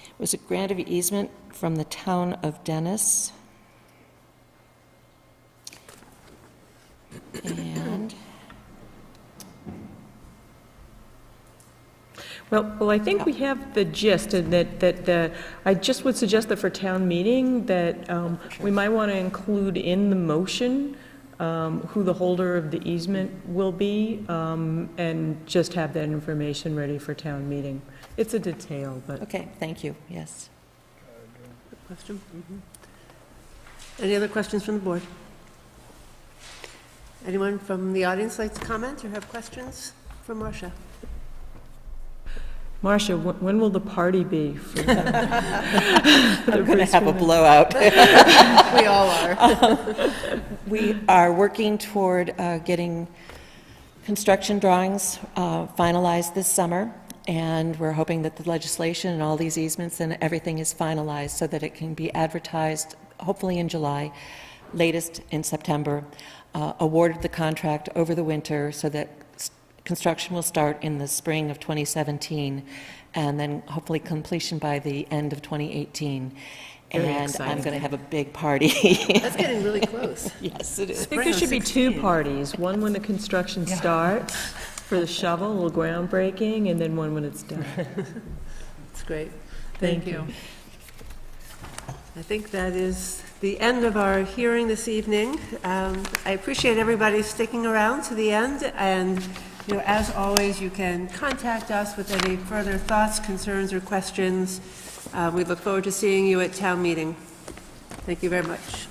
It was a grant of easement from the town of Dennis. And
Well, I think we have the gist, and that I just would suggest that for town meeting, that we might want to include in the motion who the holder of the easement will be, and just have that information ready for town meeting. It's a detail, but...
Okay, thank you, yes.
Question? Any other questions from the board? Anyone from the audience like to comment or have questions for Marcia?
Marcia, when will the party be? For
I'm going to have a blowout.
We all are.
We are working toward getting construction drawings finalized this summer, and we're hoping that the legislation and all these easements and everything is finalized so that it can be advertised, hopefully in July, latest in September, awarded the contract over the winter so that construction will start in the spring of 2017, and then hopefully completion by the end of 2018. Very
Very
and
exciting.
I'm going to have a big party.
That's getting really close.
Yes, it is.
I think there should be two parties, one when the construction starts for the shovel, a little groundbreaking, and then one when it's done.
That's great.
Thank you.
I think that is the end of our hearing this evening. I appreciate everybody sticking around to the end, and as always, you can contact us with any further thoughts, concerns, or questions. We look forward to seeing you at town meeting. Thank you very much.